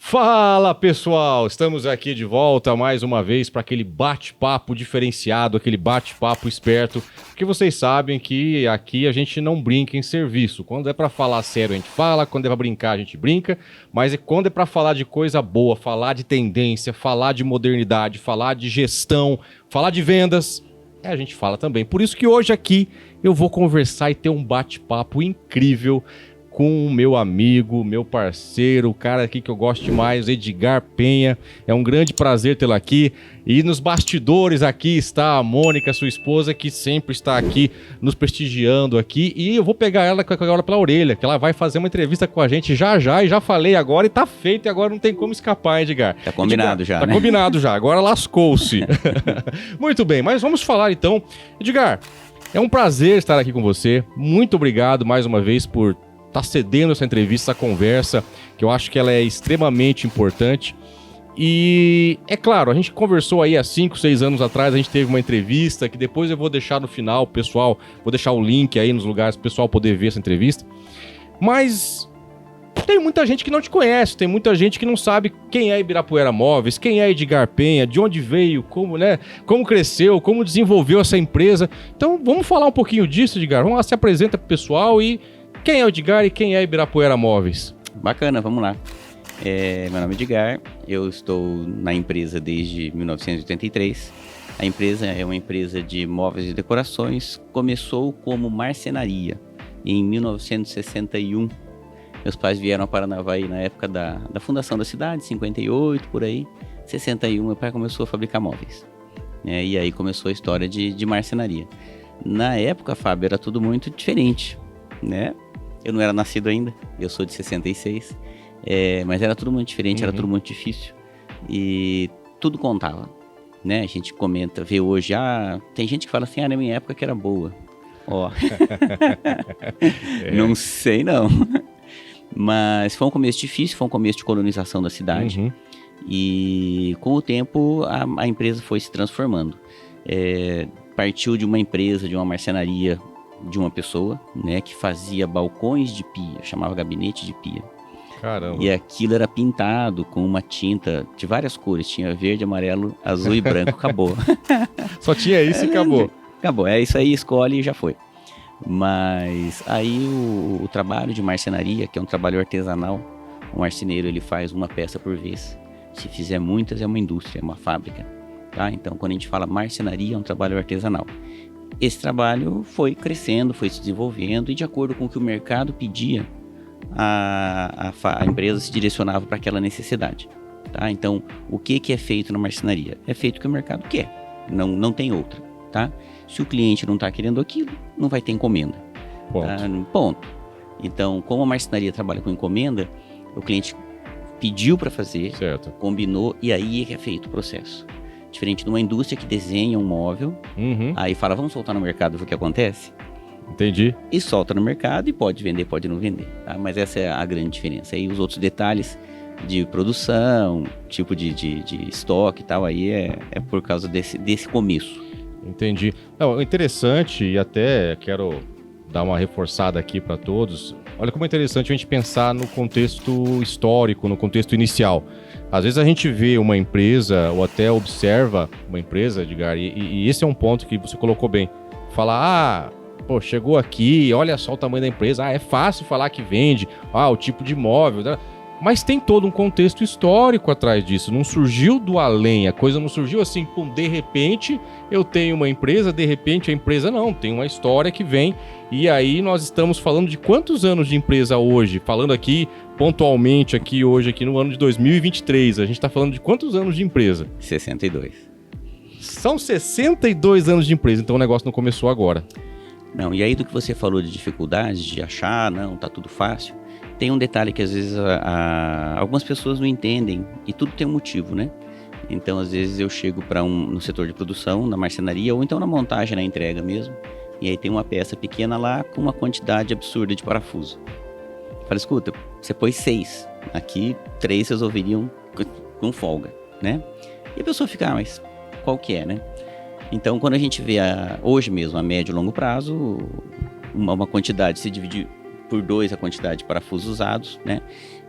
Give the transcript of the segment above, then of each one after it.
Fala pessoal, estamos aqui de volta mais uma vez para aquele bate-papo diferenciado, aquele bate-papo esperto, porque vocês sabem que aqui a gente não brinca em serviço. Quando é para falar sério a gente fala, quando é para brincar a gente brinca, mas quando é para falar de coisa boa, falar de tendência, falar de modernidade, falar de gestão, falar de vendas, a gente fala também. Por isso que hoje aqui eu vou conversar e ter um bate-papo incrível com o meu amigo, meu parceiro, o cara aqui que eu gosto demais, Edgar Penha. É um grande prazer tê-lo aqui. E nos bastidores aqui está a Mônica, sua esposa, que sempre está aqui nos prestigiando aqui. E eu vou pegar ela agora pela orelha, que ela vai fazer uma entrevista com a gente já, e já falei agora, e tá feito, e agora não tem como escapar, Edgar. Tá combinado Edgar, já, né? Tá combinado já, agora lascou-se. Muito bem, mas vamos falar então. Edgar, é um prazer estar aqui com você. Muito obrigado mais uma vez por tá cedendo essa entrevista, essa conversa, que eu acho que ela é extremamente importante. E é claro, a gente conversou aí há 5, 6 anos atrás, a gente teve uma entrevista que depois eu vou deixar no final, pessoal, vou deixar o link aí nos lugares para o pessoal poder ver essa entrevista. Mas tem muita gente que não te conhece, tem muita gente que não sabe quem é Ibirapuera Móveis, quem é Edgar Penha, de onde veio, como, né, como cresceu, como desenvolveu essa empresa. Então vamos falar um pouquinho disso, Edgar. Vamos lá, se apresenta pro pessoal e quem é o Edgar e quem é Ibirapuera Móveis? Bacana, vamos lá. Meu nome é Edgar, eu estou na empresa desde 1983. A empresa é uma empresa de móveis e decorações. Começou como marcenaria em 1961. Meus pais vieram a Paranavaí na época da fundação da cidade, 58, por aí. 61, meu pai começou a fabricar móveis. E aí começou a história de marcenaria. Na época, Fábio, era tudo muito diferente, né? Eu não era nascido ainda, eu sou de 66, mas era tudo muito diferente, era tudo muito difícil e tudo contava, né? A gente comenta, vê hoje, tem gente que fala assim, na minha época que era boa, não sei não, mas foi um começo difícil, foi um começo de colonização da cidade e com o tempo a empresa foi se transformando, partiu de uma empresa, de uma marcenaria, de uma pessoa, né, que fazia balcões de pia, chamava gabinete de pia. Caramba. E aquilo era pintado com uma tinta de várias cores, tinha verde, amarelo, azul e branco, acabou. Só tinha isso e acabou. Acabou, é isso aí, escolhe e já foi. Mas aí o trabalho de marcenaria, que é um trabalho artesanal, o marceneiro ele faz uma peça por vez. Se fizer muitas, é uma indústria, é uma fábrica. Tá? Então, quando a gente fala marcenaria, é um trabalho artesanal. Esse trabalho foi crescendo, foi se desenvolvendo e de acordo com o que o mercado pedia, a empresa se direcionava para aquela necessidade. Tá? Então, o que é feito na marcenaria? É feito o que o mercado quer, não tem outra. Tá? Se o cliente não está querendo aquilo, não vai ter encomenda. Ponto. Então, como a marcenaria trabalha com encomenda, o cliente pediu para fazer, certo, combinou e aí é que é feito o processo. Diferente de uma indústria que desenha um móvel, aí fala, vamos soltar no mercado, ver o que acontece? Entendi. E solta no mercado e pode vender, pode não vender. Tá? Mas essa é a grande diferença. Aí os outros detalhes de produção, tipo de estoque e tal, aí é por causa desse começo. Entendi. Não, interessante, e até quero dar uma reforçada aqui para todos. Olha como é interessante a gente pensar no contexto histórico, no contexto inicial. Às vezes a gente vê uma empresa ou até observa uma empresa, Edgar, e esse é um ponto que você colocou bem. Falar, chegou aqui, olha só o tamanho da empresa, é fácil falar que vende, o tipo de imóvel, né? Mas tem todo um contexto histórico atrás disso, não surgiu do além, a coisa não surgiu assim, de repente eu tenho uma empresa, de repente a empresa não, tem uma história que vem, e aí nós estamos falando de quantos anos de empresa hoje, falando aqui pontualmente aqui hoje, aqui no ano de 2023, a gente está falando de quantos anos de empresa? 62. São 62 anos de empresa, então o negócio não começou agora. Não, e aí do que você falou de dificuldades, de achar, tá tudo fácil, tem um detalhe que às vezes algumas pessoas não entendem e tudo tem um motivo, né? Então às vezes eu chego no setor de produção, na marcenaria ou então na montagem, na entrega mesmo, e aí tem uma peça pequena lá com uma quantidade absurda de parafuso. Fala, escuta, você pôs 6, aqui 3 resolveriam com folga, né? E a pessoa fica, mas qual que é, né? Então quando a gente vê hoje mesmo a médio e longo prazo, uma quantidade se dividir por 2 a quantidade de parafusos usados, né?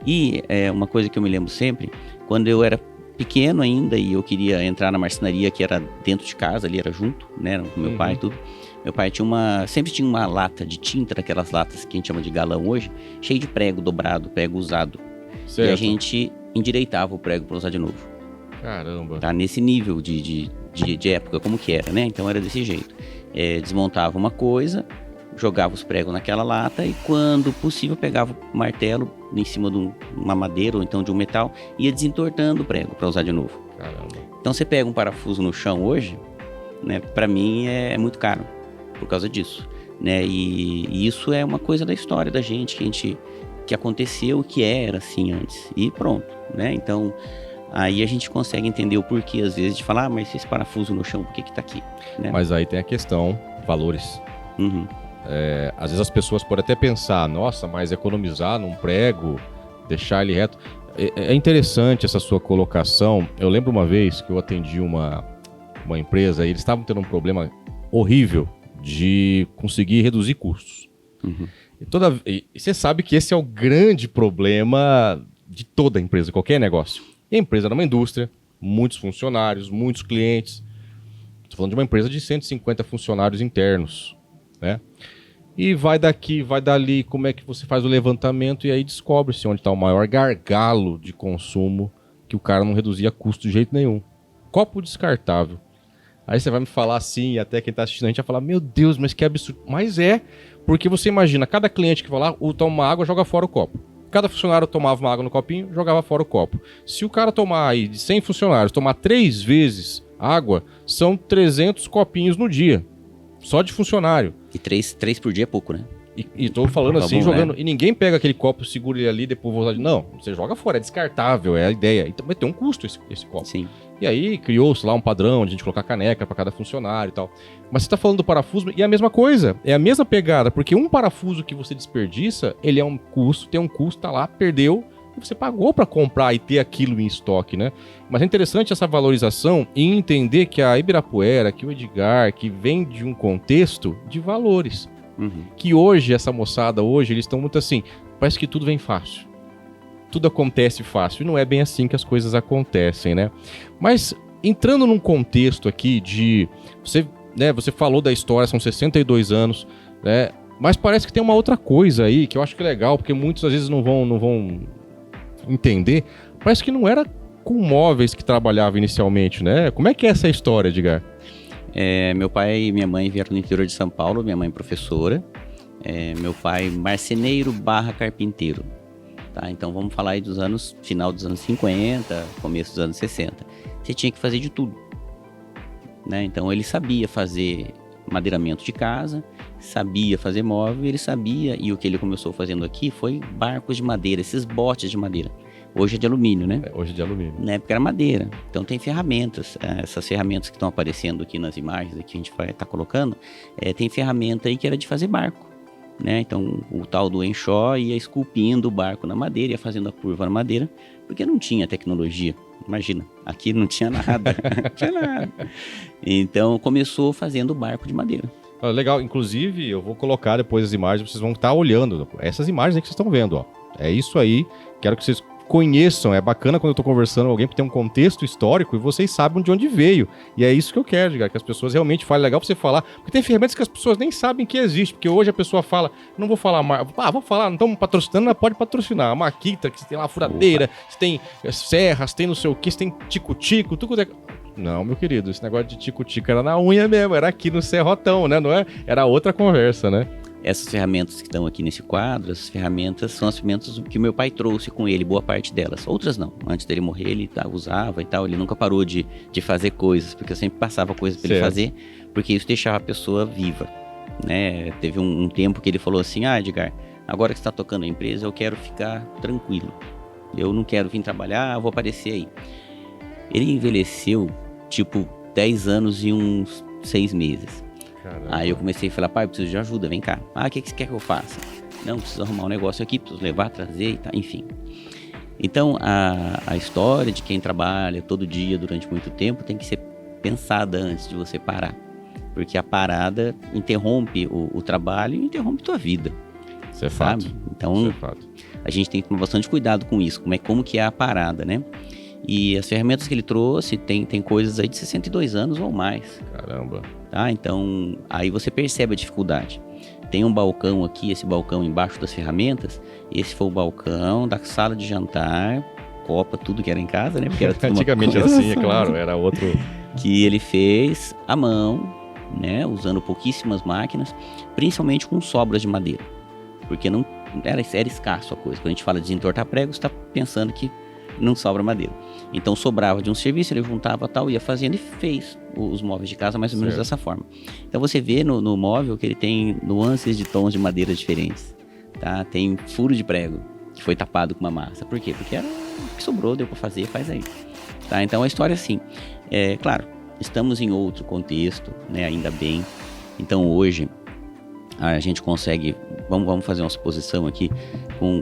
E uma coisa que eu me lembro sempre, quando eu era pequeno ainda e eu queria entrar na marcenaria, que era dentro de casa, ali era junto, né, com meu pai e tudo. Meu pai sempre tinha uma lata de tinta, daquelas latas que a gente chama de galão hoje, cheio de prego dobrado, prego usado. Certo. E a gente endireitava o prego para usar de novo. Caramba. Tá nesse nível de época, como que era, né? Então era desse jeito. Desmontava uma coisa, jogava os pregos naquela lata e, quando possível, pegava o martelo em cima de uma madeira ou então de um metal e ia desentortando o prego para usar de novo. Caramba. Então você pega um parafuso no chão hoje, né? Para mim é muito caro por causa disso, né? E isso é uma coisa da história da gente, que aconteceu, que era assim antes e pronto, né? Então aí a gente consegue entender o porquê às vezes de falar, mas esse parafuso no chão, por que tá aqui, né? Mas aí tem a questão valores. Uhum. Às vezes as pessoas podem até pensar, nossa, mas economizar num prego, deixar ele reto. É interessante essa sua colocação. Eu lembro uma vez que eu atendi uma empresa e eles estavam tendo um problema horrível de conseguir reduzir custos. Uhum. E você sabe que esse é o grande problema de toda empresa, qualquer negócio. E a empresa era uma indústria, muitos funcionários, muitos clientes. Estou falando de uma empresa de 150 funcionários internos, né? E vai daqui, vai dali, como é que você faz o levantamento e aí descobre-se onde está o maior gargalo de consumo, que o cara não reduzia custo de jeito nenhum. Copo descartável. Aí você vai me falar assim, e até quem está assistindo a gente vai falar, meu Deus, mas que absurdo. Mas porque você imagina, cada cliente que vai lá, toma água, joga fora o copo. Cada funcionário tomava uma água no copinho, jogava fora o copo. Se o cara tomar aí, de 100 funcionários, tomar 3 vezes água, são 300 copinhos no dia. Só de funcionário. E 3 por dia é pouco, né? E tô falando tá assim, bom, jogando. né? E ninguém pega aquele copo, segura ele ali, depois vou usar. Não, você joga fora, é descartável, é a ideia. Então vai ter um custo esse copo. Sim. E aí criou-se lá um padrão de a gente colocar caneca para cada funcionário e tal. Mas você tá falando do parafuso, e é a mesma coisa, é a mesma pegada, porque um parafuso que você desperdiça, ele é um custo, tem um custo, tá lá, perdeu, e você pagou para comprar e ter aquilo em estoque, né? Mas é interessante essa valorização e entender que a Ibirapuera, que o Edgar, que vem de um contexto de valores. Uhum. Que hoje, essa moçada, eles estão muito assim, parece que tudo vem fácil. Tudo acontece fácil. E não é bem assim que as coisas acontecem, né? Mas, entrando num contexto aqui de... Você falou da história, são 62 anos, né? Mas parece que tem uma outra coisa aí, que eu acho que é legal, porque muitos às vezes não vão entender. Parece que não era com móveis que trabalhava inicialmente, né? Como é que é essa história, Edgar? Meu pai e minha mãe vieram do interior de São Paulo, minha mãe professora, meu pai marceneiro / carpinteiro, tá? Então vamos falar aí final dos anos 50, começo dos anos 60. Você tinha que fazer de tudo, né? Então ele sabia fazer madeiramento de casa, sabia fazer móvel, ele sabia, e o que ele começou fazendo aqui foi barcos de madeira, esses botes de madeira. Hoje é de alumínio, né? Hoje é de alumínio. Na época era madeira. Então tem ferramentas. Essas ferramentas que estão aparecendo aqui nas imagens que a gente vai estar colocando, tem ferramenta aí que era de fazer barco, né? Então o tal do enxó ia esculpindo o barco na madeira, ia fazendo a curva na madeira, porque não tinha tecnologia. Imagina, aqui não tinha nada. Não tinha nada. Então começou fazendo barco de madeira. Legal, inclusive eu vou colocar depois as imagens, vocês vão estar olhando essas imagens aí que vocês estão vendo, ó. É isso aí, quero que vocês conheçam, é bacana quando eu tô conversando com alguém que tem um contexto histórico e vocês sabem de onde veio. E é isso que eu quero, Edgar, que as pessoas realmente falem. Legal pra você falar, porque tem ferramentas que as pessoas nem sabem que existe, porque hoje a pessoa fala, não vou falar mais, vou falar, não estamos patrocinando, mas pode patrocinar. A Maquita, que você tem lá a furadeira, você tem serras, tem não sei o que, você tem tico-tico, tudo. Não, meu querido, esse negócio de tico-tico era na unha mesmo, era aqui no serrotão, né? Não é? Era outra conversa, né? Essas ferramentas que estão aqui nesse quadro, essas ferramentas são as ferramentas que meu pai trouxe com ele, boa parte delas. Outras não. Antes dele morrer, ele usava e tal. Ele nunca parou de fazer coisas, porque eu sempre passava coisas para ele fazer, porque isso deixava a pessoa viva, né? Teve um tempo que ele falou assim, Edgar, agora que você está tocando a empresa, eu quero ficar tranquilo. Eu não quero vir trabalhar, eu vou aparecer aí. Ele envelheceu, 10 anos e uns 6 meses. Caramba. Aí eu comecei a falar, pai, eu preciso de ajuda, vem cá. O que você quer que eu faça? Não, preciso arrumar um negócio aqui, preciso levar, trazer e tal, enfim. Então, a história de quem trabalha todo dia durante muito tempo tem que ser pensada antes de você parar. Porque a parada interrompe o trabalho e interrompe tua vida. Isso é sabe? fato. Então, Isso é fato. a gente tem que tomar bastante cuidado com isso, como que é a parada, né? E as ferramentas que ele trouxe, tem coisas aí de 62 anos ou mais, Caramba. tá? Então, aí você percebe a dificuldade. Tem um balcão aqui, esse balcão embaixo das ferramentas, esse foi o balcão da sala de jantar, copa, tudo que era em casa, né? Porque era tudo uma Antigamente era coisa assim, é claro, era outro... que ele fez à mão, né? Usando pouquíssimas máquinas, principalmente com sobras de madeira, porque não era escasso a coisa. Quando a gente fala de desentortar prego, você está pensando que não sobra madeira. Então sobrava de um serviço, ele juntava tal, ia fazendo e fez os móveis de casa mais ou menos dessa forma. Então você vê no móvel que ele tem nuances de tons de madeira diferentes, tá? Tem furo de prego que foi tapado com uma massa. Por quê? Porque era o que sobrou, deu para fazer, faz aí. Tá? Então a história é assim. Claro, estamos em outro contexto, né? Ainda bem. Então hoje a gente consegue, vamos fazer uma suposição aqui,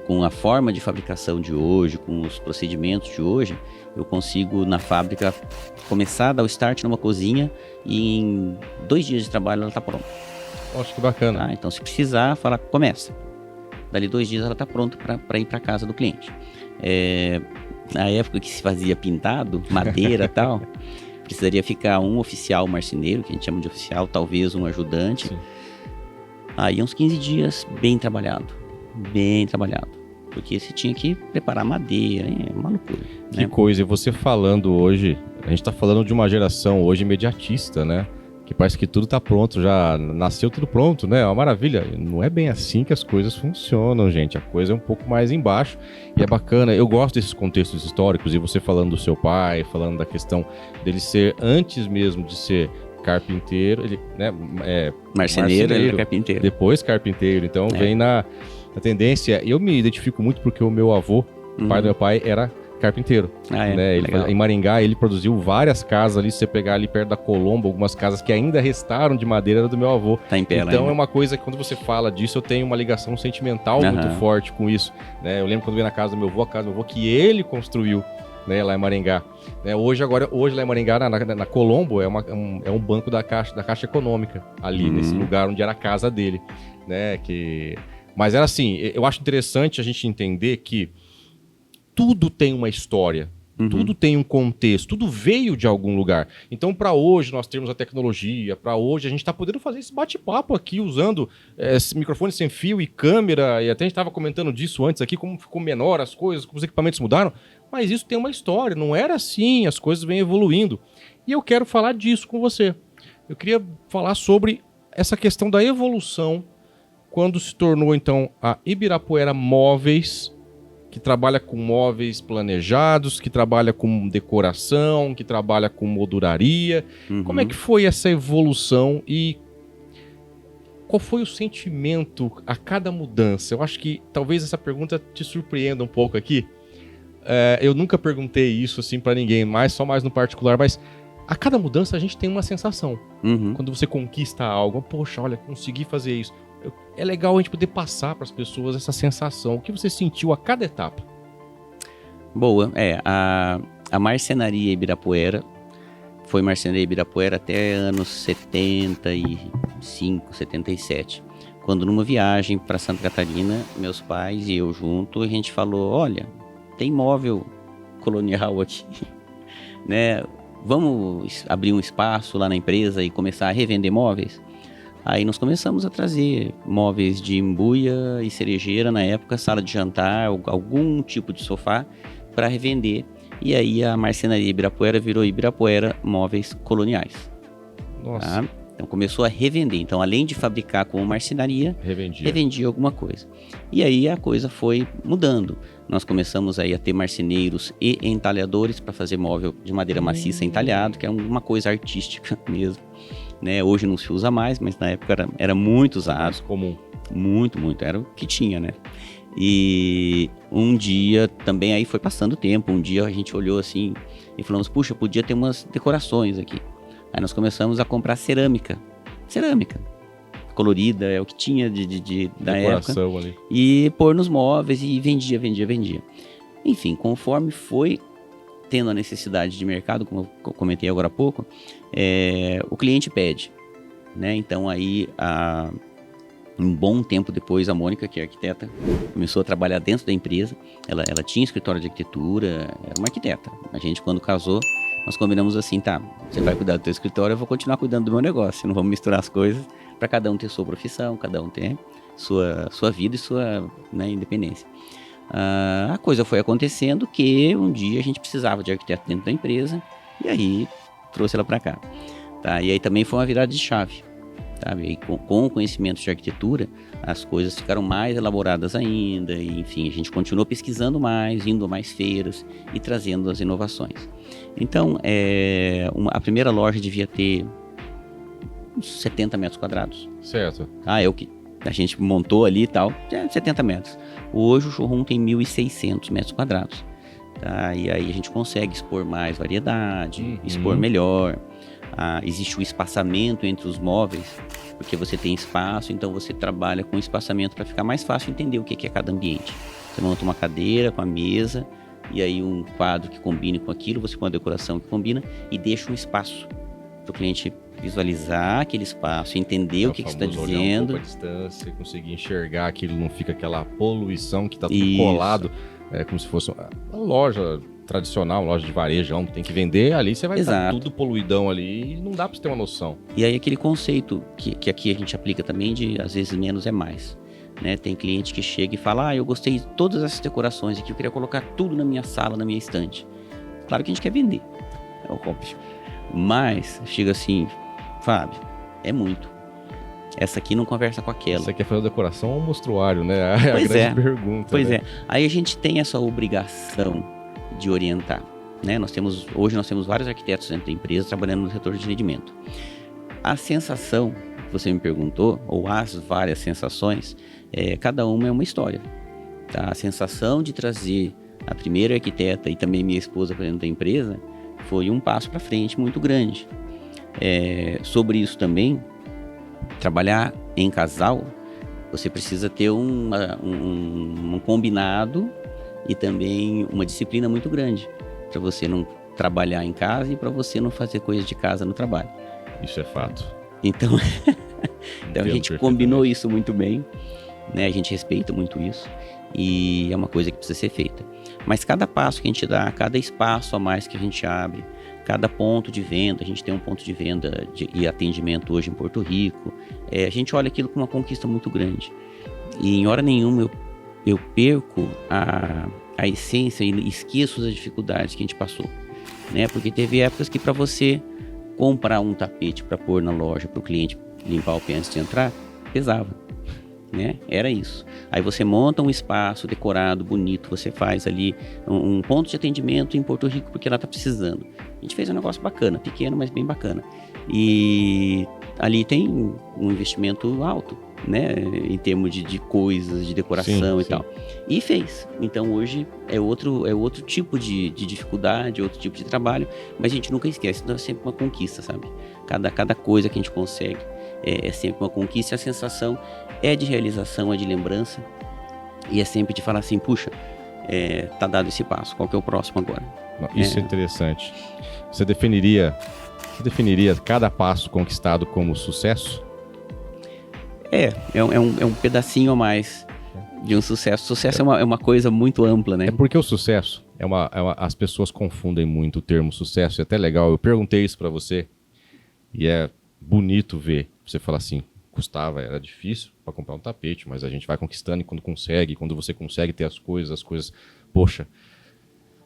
com a forma de fabricação de hoje, com os procedimentos de hoje, eu consigo na fábrica começar a dar o start numa cozinha e em 2 dias de trabalho ela está pronta. Acho que bacana. Tá? Então se precisar, fala, começa. Dali 2 dias ela está pronta para ir para casa do cliente. Na época que se fazia pintado, madeira e tal, precisaria ficar um oficial marceneiro, que a gente chama de oficial, talvez um ajudante. Sim. Aí uns 15 dias bem trabalhado, porque você tinha que preparar madeira, é uma loucura. Que né? coisa, e você falando hoje, a gente tá falando de uma geração hoje imediatista, né? Que parece que tudo tá pronto, já nasceu tudo pronto, né? É uma maravilha. Não é bem assim que as coisas funcionam, gente. A coisa é um pouco mais embaixo e é bacana. Eu gosto desses contextos históricos, e você falando do seu pai, falando da questão dele ser, antes mesmo de ser carpinteiro, ele, né, Marceneiro, ele é carpinteiro. Depois carpinteiro, então vem na tendência. Eu me identifico muito porque o meu avô, pai do meu pai, era carpinteiro. Né? Em Maringá, ele produziu várias casas ali. Se você pegar ali perto da Colombo, algumas casas que ainda restaram de madeira, era do meu avô. Tá em pé, então ainda. É uma coisa que quando você fala disso, eu tenho uma ligação sentimental muito forte com isso. Né? Eu lembro quando eu ia na casa do meu avô, a casa do meu avô que ele construiu, né, lá em Maringá. Né? Hoje lá em Maringá, na Colombo, é um banco da Caixa Econômica, ali nesse lugar onde era a casa dele. Né? Mas era assim, eu acho interessante a gente entender que tudo tem uma história, tudo tem um contexto, tudo veio de algum lugar. Então, para hoje, nós temos a tecnologia, para hoje a gente está podendo fazer esse bate-papo aqui usando microfone sem fio e câmera, e até a gente estava comentando disso antes aqui, como ficou menor as coisas, como os equipamentos mudaram, mas isso tem uma história, não era assim, as coisas vêm evoluindo. E eu quero falar disso com você. Eu queria falar sobre essa questão da evolução, quando se tornou, então, a Ibirapuera Móveis, que trabalha com móveis planejados, que trabalha com decoração, que trabalha com molduraria. Como é que foi essa evolução e qual foi o sentimento a cada mudança? Eu acho que talvez essa pergunta te surpreenda um pouco aqui. Eu nunca perguntei isso assim para ninguém, só mais no particular, mas a cada mudança a gente tem uma sensação. Quando você conquista algo, poxa, olha, consegui fazer isso. É legal a gente poder passar para as pessoas essa sensação. O que você sentiu a cada etapa? Boa. A marcenaria Ibirapuera foi marcenaria Ibirapuera até anos 75, 77. Quando numa viagem para Santa Catarina, meus pais e eu junto, a gente falou, olha, tem móvel colonial aqui, né? Vamos abrir um espaço lá na empresa e começar a revender móveis? Aí nós começamos a trazer móveis de embuia e cerejeira, na época, sala de jantar, algum tipo de sofá, para revender. E aí a marcenaria Ibirapuera virou Ibirapuera Móveis Coloniais. Nossa. Tá? Então começou a revender. Então, além de fabricar como marcenaria, revendia alguma coisa. E aí a coisa foi mudando. Nós começamos aí a ter marceneiros e entalhadores para fazer móvel de madeira maciça entalhado, que é uma coisa artística mesmo. Né? Hoje não se usa mais, mas na época era muito usado. Comum. Muito, era o que tinha, né? E um dia também, aí foi passando o tempo, um dia a gente olhou assim e falamos, puxa, podia ter umas decorações aqui. Aí nós começamos a comprar cerâmica colorida, é o que tinha da época, ali. E pôr nos móveis e vendia. Enfim, conforme foi tendo a necessidade de mercado, como eu comentei agora há pouco, o cliente pede, né? Então aí Um bom tempo depois, a Mônica, que é arquiteta, começou a trabalhar dentro da empresa. Ela tinha escritório de arquitetura, era uma arquiteta. A gente, quando casou, nós combinamos assim, tá, você vai cuidar do teu escritório, eu vou continuar cuidando do meu negócio. Não vamos misturar as coisas, para cada um ter sua profissão, cada um ter sua vida e sua, né, independência. A coisa foi acontecendo que um dia a gente precisava de arquiteto dentro da empresa, e aí trouxe ela para cá. Tá? E aí também foi uma virada de chave. Sabe? E com o conhecimento de arquitetura, as coisas ficaram mais elaboradas ainda, e, enfim, a gente continuou pesquisando mais, indo a mais feiras e trazendo as inovações. Então, a primeira loja devia ter uns 70 metros quadrados. Certo. É o que a gente montou ali e tal, 70 metros. Hoje o showroom tem 1.600 metros quadrados. Tá? E aí a gente consegue expor mais variedade, expor melhor. Existe o espaçamento entre os móveis, porque você tem espaço, então você trabalha com espaçamento para ficar mais fácil entender o que é cada ambiente. Você monta uma cadeira com a mesa, e aí um quadro que combine com aquilo, você põe uma decoração que combina e deixa um espaço para o cliente visualizar aquele espaço, entender o que está dizendo. Um pouco a distância, conseguir enxergar aquilo, não fica aquela poluição que está tudo colado, como se fosse uma loja tradicional, uma loja de varejão, tem que vender ali, você vai estar tudo poluidão ali e não dá para você ter uma noção. E aí aquele conceito que aqui a gente aplica também de às vezes menos é mais. Né? Tem cliente que chega e fala, eu gostei de todas essas decorações aqui, eu queria colocar tudo na minha sala, na minha estante. Claro que a gente quer vender, é óbvio. Mas chega assim, Fábio, é muito. Essa aqui não conversa com aquela. Você quer fazer decoração ou mostruário, né? É a grande pergunta. Pois é. Aí a gente tem essa obrigação de orientar. Né? Hoje nós temos vários arquitetos dentro da empresa trabalhando no setor de rendimento. A sensação que você me perguntou, ou as várias sensações, cada uma é uma história. Tá? A sensação de trazer a primeira arquiteta e também minha esposa para dentro da empresa foi um passo para frente muito grande. Sobre isso também, trabalhar em casal, você precisa ter um combinado e também uma disciplina muito grande para você não trabalhar em casa e para você não fazer coisas de casa no trabalho. Isso é fato. Então a gente combinou isso muito bem, né? A gente respeita muito isso e é uma coisa que precisa ser feita. Mas cada passo que a gente dá, cada espaço a mais que a gente abre, cada ponto de venda, a gente tem um ponto de venda e atendimento hoje em Porto Rico, a gente olha aquilo com uma conquista muito grande. E em hora nenhuma eu perco a essência e esqueço as dificuldades que a gente passou, né? Porque teve épocas que para você comprar um tapete para pôr na loja para o cliente limpar o pé antes de entrar, pesava, né? Era isso. Aí você monta um espaço decorado, bonito, você faz ali um ponto de atendimento em Porto Rico porque ela tá precisando. A gente fez um negócio bacana, pequeno, mas bem bacana. E ali tem um investimento alto, né? Em termos de coisas, de decoração e tal. E fez. Então hoje é outro tipo de dificuldade, outro tipo de trabalho, mas a gente nunca esquece, então é sempre uma conquista, sabe? Cada coisa que a gente consegue é sempre uma conquista, a sensação é de realização, é de lembrança, e é sempre de falar assim, puxa, tá dado esse passo, qual que é o próximo agora? Isso é interessante. Você definiria cada passo conquistado como sucesso? É um pedacinho a mais de um sucesso. Sucesso é uma coisa muito ampla, né? É porque o sucesso, as pessoas confundem muito o termo sucesso, é até legal, eu perguntei isso pra você, e é bonito ver, você falar assim, era difícil para comprar um tapete, mas a gente vai conquistando e quando você consegue ter as coisas, poxa,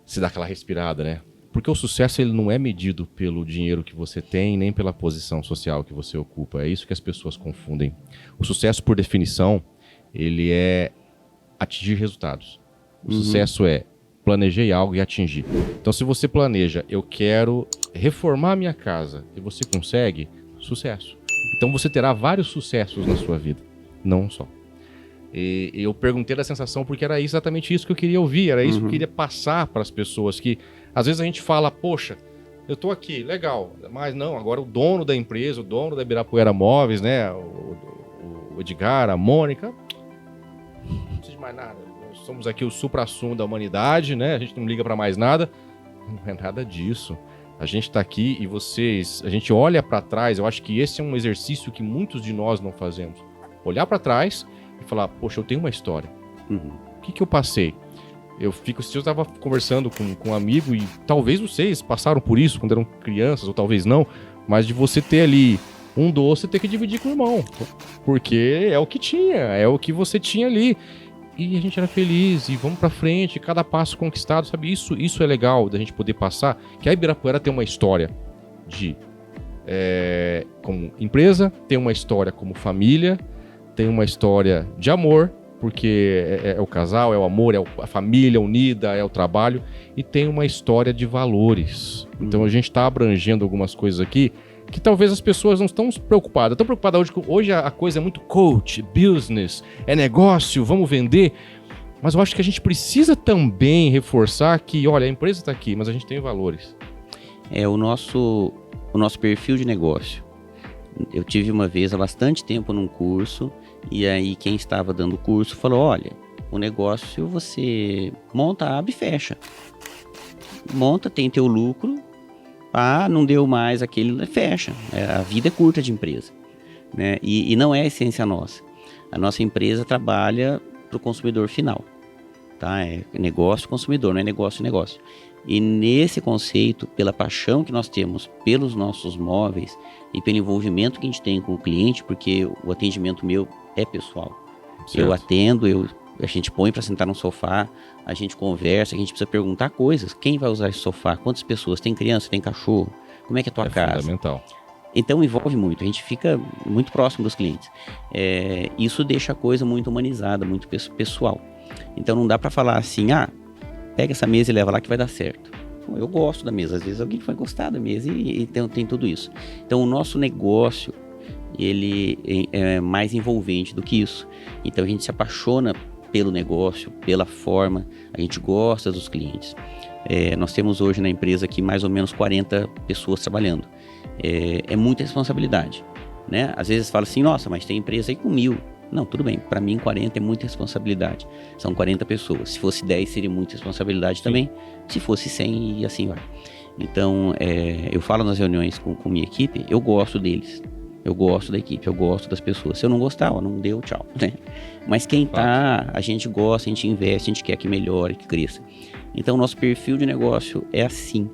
se dá aquela respirada, né? Porque o sucesso ele não é medido pelo dinheiro que você tem, nem pela posição social que você ocupa. É isso que as pessoas confundem. O sucesso, por definição, ele é atingir resultados. O sucesso é planejei algo e atingir. Então, se você planeja, eu quero reformar a minha casa, e você consegue, sucesso. Então você terá vários sucessos na sua vida, não um só. E eu perguntei da sensação porque era exatamente isso que eu queria ouvir, era isso que eu queria passar para as pessoas, que às vezes a gente fala, poxa, eu tô aqui, legal, mas não, agora o dono da empresa, o dono da Ibirapuera Móveis, né, o Edgar, a Mônica, não precisa de mais nada, nós somos aqui o suprassumo da humanidade, né, a gente não liga para mais nada, não é nada disso. A gente está aqui e a gente olha para trás, eu acho que esse é um exercício que muitos de nós não fazemos. olhar para trás e falar, poxa, eu tenho uma história. O que eu passei? Se eu estava conversando com um amigo e talvez vocês passaram por isso quando eram crianças, ou talvez não, mas de você ter ali um doce e ter que dividir com o irmão, porque é o que tinha, é o que você tinha ali. E a gente era feliz, e vamos pra frente, cada passo conquistado, sabe? Isso é legal da gente poder passar, que a Ibirapuera tem uma história como empresa, tem uma história como família, tem uma história de amor, porque é o casal, é o amor, é a família unida, é o trabalho, e tem uma história de valores. Então a gente está abrangendo algumas coisas aqui que talvez as pessoas não estão preocupadas. Estão preocupadas hoje a coisa é muito coach, business, é negócio, vamos vender. Mas eu acho que a gente precisa também reforçar que, olha, a empresa está aqui, mas a gente tem valores. O nosso perfil de negócio. Eu tive uma vez, há bastante tempo, num curso, e aí quem estava dando o curso falou, olha, o negócio você monta, abre e fecha. Monta, tem teu lucro, não deu mais aquele, fecha. A vida é curta de empresa, né? E não é a essência nossa. A nossa empresa trabalha para o consumidor final, tá? É negócio consumidor, não é negócio. E nesse conceito, pela paixão que nós temos pelos nossos móveis e pelo envolvimento que a gente tem com o cliente, porque o atendimento meu é pessoal. Certo. Eu atendo, a gente põe para sentar no sofá, a gente conversa, a gente precisa perguntar coisas. Quem vai usar esse sofá? Quantas pessoas? Tem criança? Tem cachorro? Como é que é a tua casa? É fundamental. Então envolve muito, a gente fica muito próximo dos clientes. Isso deixa a coisa muito humanizada, muito pessoal. Então não dá para falar assim, pega essa mesa e leva lá que vai dar certo. Eu gosto da mesa, às vezes alguém vai gostar da mesa e tem tudo isso. Então o nosso negócio, ele é mais envolvente do que isso. Então a gente se apaixona pelo negócio, pela forma, a gente gosta dos clientes. Nós temos hoje na empresa aqui mais ou menos 40 pessoas trabalhando. É muita responsabilidade, né? Às vezes fala assim, nossa, mas tem empresa aí com 1000. Não, tudo bem, para mim 40 é muita responsabilidade. São 40 pessoas. Se fosse 10 seria muita responsabilidade também. Se fosse 100 e assim vai. Então, eu falo nas reuniões com minha equipe, eu gosto deles. Eu gosto da equipe, eu gosto das pessoas. Se eu não gostar, não deu, tchau, né? Mas quem tá, a gente gosta, a gente investe, a gente quer que melhore, que cresça. Então, nosso perfil de negócio é assim,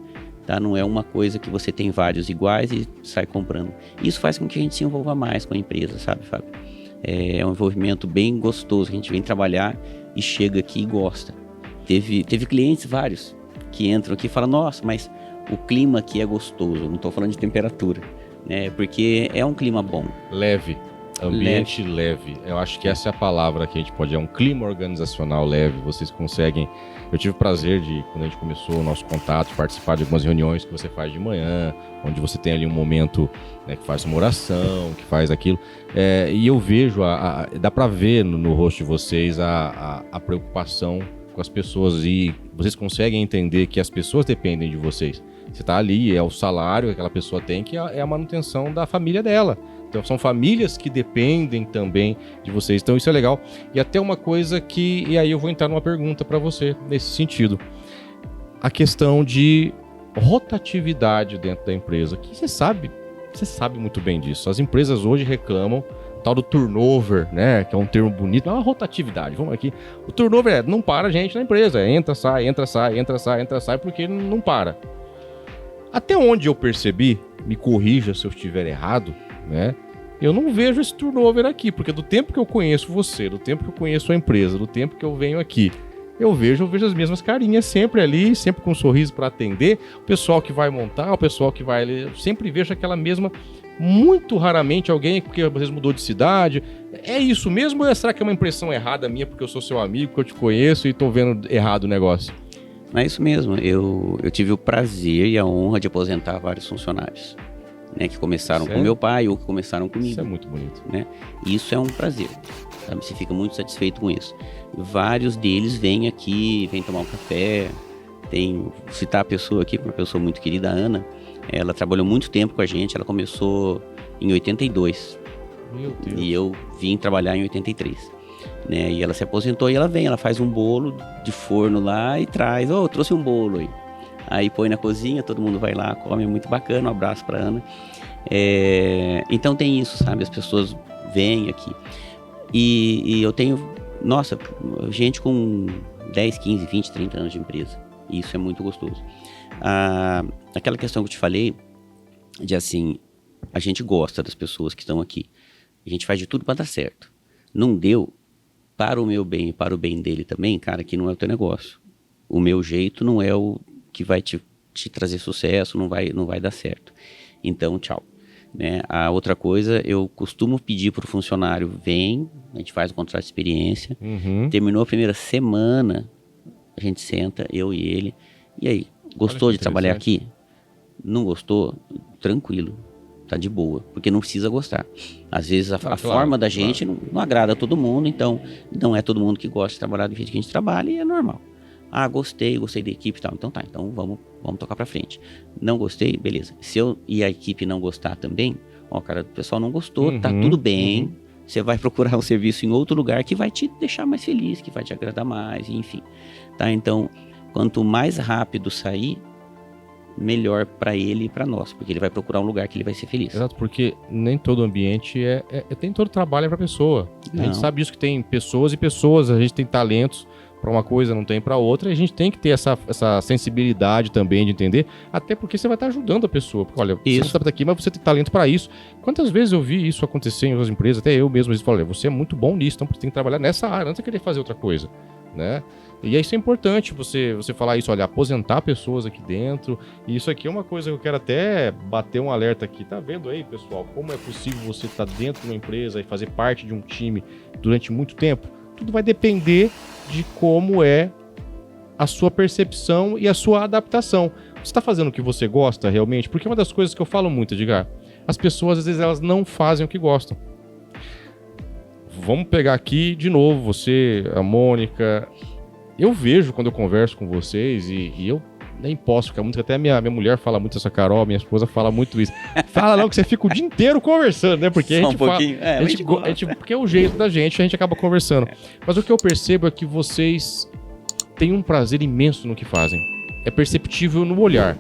tá? Não é uma coisa que você tem vários iguais e sai comprando. Isso faz com que a gente se envolva mais com a empresa, sabe, Fábio? É um envolvimento bem gostoso, a gente vem trabalhar e chega aqui e gosta. Teve clientes vários que entram aqui e falam, nossa, mas o clima aqui é gostoso, eu não estou falando de temperatura, né? Porque é um clima bom. Leve, ambiente leve. Eu acho que essa é a palavra que a gente pode, é um clima organizacional leve, vocês conseguem. Eu tive o prazer de, quando a gente começou o nosso contato, participar de algumas reuniões que você faz de manhã, onde você tem ali um momento, né, que faz uma oração, que faz aquilo. E eu vejo, dá pra ver no rosto de vocês a preocupação com as pessoas, e vocês conseguem entender que as pessoas dependem de vocês. Você tá ali, é o salário que aquela pessoa tem, que é a manutenção da família dela. Então são famílias que dependem também de vocês. Então isso é legal. E até uma coisa e aí eu vou entrar numa pergunta para você nesse sentido. A questão de rotatividade dentro da empresa, que você sabe muito bem disso. As empresas hoje reclamam tal do turnover, né, que é um termo bonito, não é uma rotatividade. Vamos aqui. O turnover não para a gente na empresa, entra, sai, porque não para. Até onde eu percebi, me corrija se eu estiver errado, né? Eu não vejo esse turnover aqui, porque do tempo que eu conheço você, do tempo que eu conheço a empresa, do tempo que eu venho aqui, eu vejo as mesmas carinhas sempre ali, sempre com um sorriso para atender, o pessoal que vai montar, o pessoal que vai ali, eu sempre vejo aquela mesma, muito raramente alguém que às vezes mudou de cidade. É isso mesmo ou será que é uma impressão errada minha porque eu sou seu amigo, porque eu te conheço e tô vendo errado o negócio? É isso mesmo, eu tive o prazer e a honra de aposentar vários funcionários, né, que começaram com meu pai ou que começaram comigo. Isso é muito bonito. Né? Isso é um prazer, sabe? Você fica muito satisfeito com isso. Vários deles vêm aqui, vêm tomar um café. Vou citar a pessoa aqui, uma pessoa muito querida, a Ana. Ela trabalhou muito tempo com a gente, ela começou em 82. Meu Deus. E eu vim trabalhar em 83. Né? E ela se aposentou e ela faz um bolo de forno lá e traz, trouxe um bolo aí. Aí põe na cozinha, todo mundo vai lá, come, é muito bacana, um abraço pra Ana. Então tem isso, sabe? As pessoas vêm aqui. E eu tenho, nossa, gente com 10, 15, 20, 30 anos de empresa. E isso é muito gostoso. Aquela questão que eu te falei, de assim, a gente gosta das pessoas que estão aqui. A gente faz de tudo para dar certo. Não deu, para o meu bem e para o bem dele também, cara, que não é o teu negócio. O meu jeito não é o que vai te trazer sucesso, não vai dar certo. Então, tchau. Né? A outra coisa, eu costumo pedir para o funcionário, vem, a gente faz o contrato de experiência, terminou a primeira semana, a gente senta, eu e ele, e aí, gostou de trabalhar aqui? Não gostou? Tranquilo, tá de boa, porque não precisa gostar. Às vezes a forma da gente não agrada a todo mundo, então não é todo mundo que gosta de trabalhar do jeito que a gente trabalha e é normal. Gostei da equipe e tal, então tá, então vamos tocar pra frente. Não gostei, beleza. Se eu e a equipe não gostar também, cara, o pessoal não gostou, tá tudo bem, você vai procurar um serviço em outro lugar que vai te deixar mais feliz, que vai te agradar mais, enfim. Tá, então, quanto mais rápido sair, melhor pra ele e pra nós, porque ele vai procurar um lugar que ele vai ser feliz. Exato, porque nem todo ambiente tem todo trabalho pra pessoa. A gente sabe disso, que tem pessoas e pessoas, a gente tem talentos para uma coisa, não tem para outra, e a gente tem que ter essa sensibilidade também de entender, até porque você vai estar ajudando a pessoa. Porque, olha, você não está aqui, mas você tem talento para isso. Quantas vezes eu vi isso acontecer em outras empresas, até eu mesmo, falei, você é muito bom nisso, então você tem que trabalhar nessa área, antes de querer fazer outra coisa, né? E isso é importante, você falar isso, olha, aposentar pessoas aqui dentro, e isso aqui é uma coisa que eu quero até bater um alerta aqui. Tá vendo aí, pessoal, como é possível você estar dentro de uma empresa e fazer parte de um time durante muito tempo? Tudo vai depender de como é a sua percepção e a sua adaptação. Você está fazendo o que você gosta realmente? Porque uma das coisas que eu falo muito, Edgar, as pessoas às vezes elas não fazem o que gostam. Vamos pegar aqui de novo, você, a Mônica. Eu vejo quando eu converso com vocês e eu nem posso ficar muito, até a minha mulher fala muito, essa Carol, minha esposa fala muito isso. Fala não, que você fica o dia inteiro conversando, né? Porque só a gente fala, porque é o jeito da gente, a gente acaba conversando. Mas o que eu percebo é que vocês têm um prazer imenso no que fazem. É perceptível no olhar,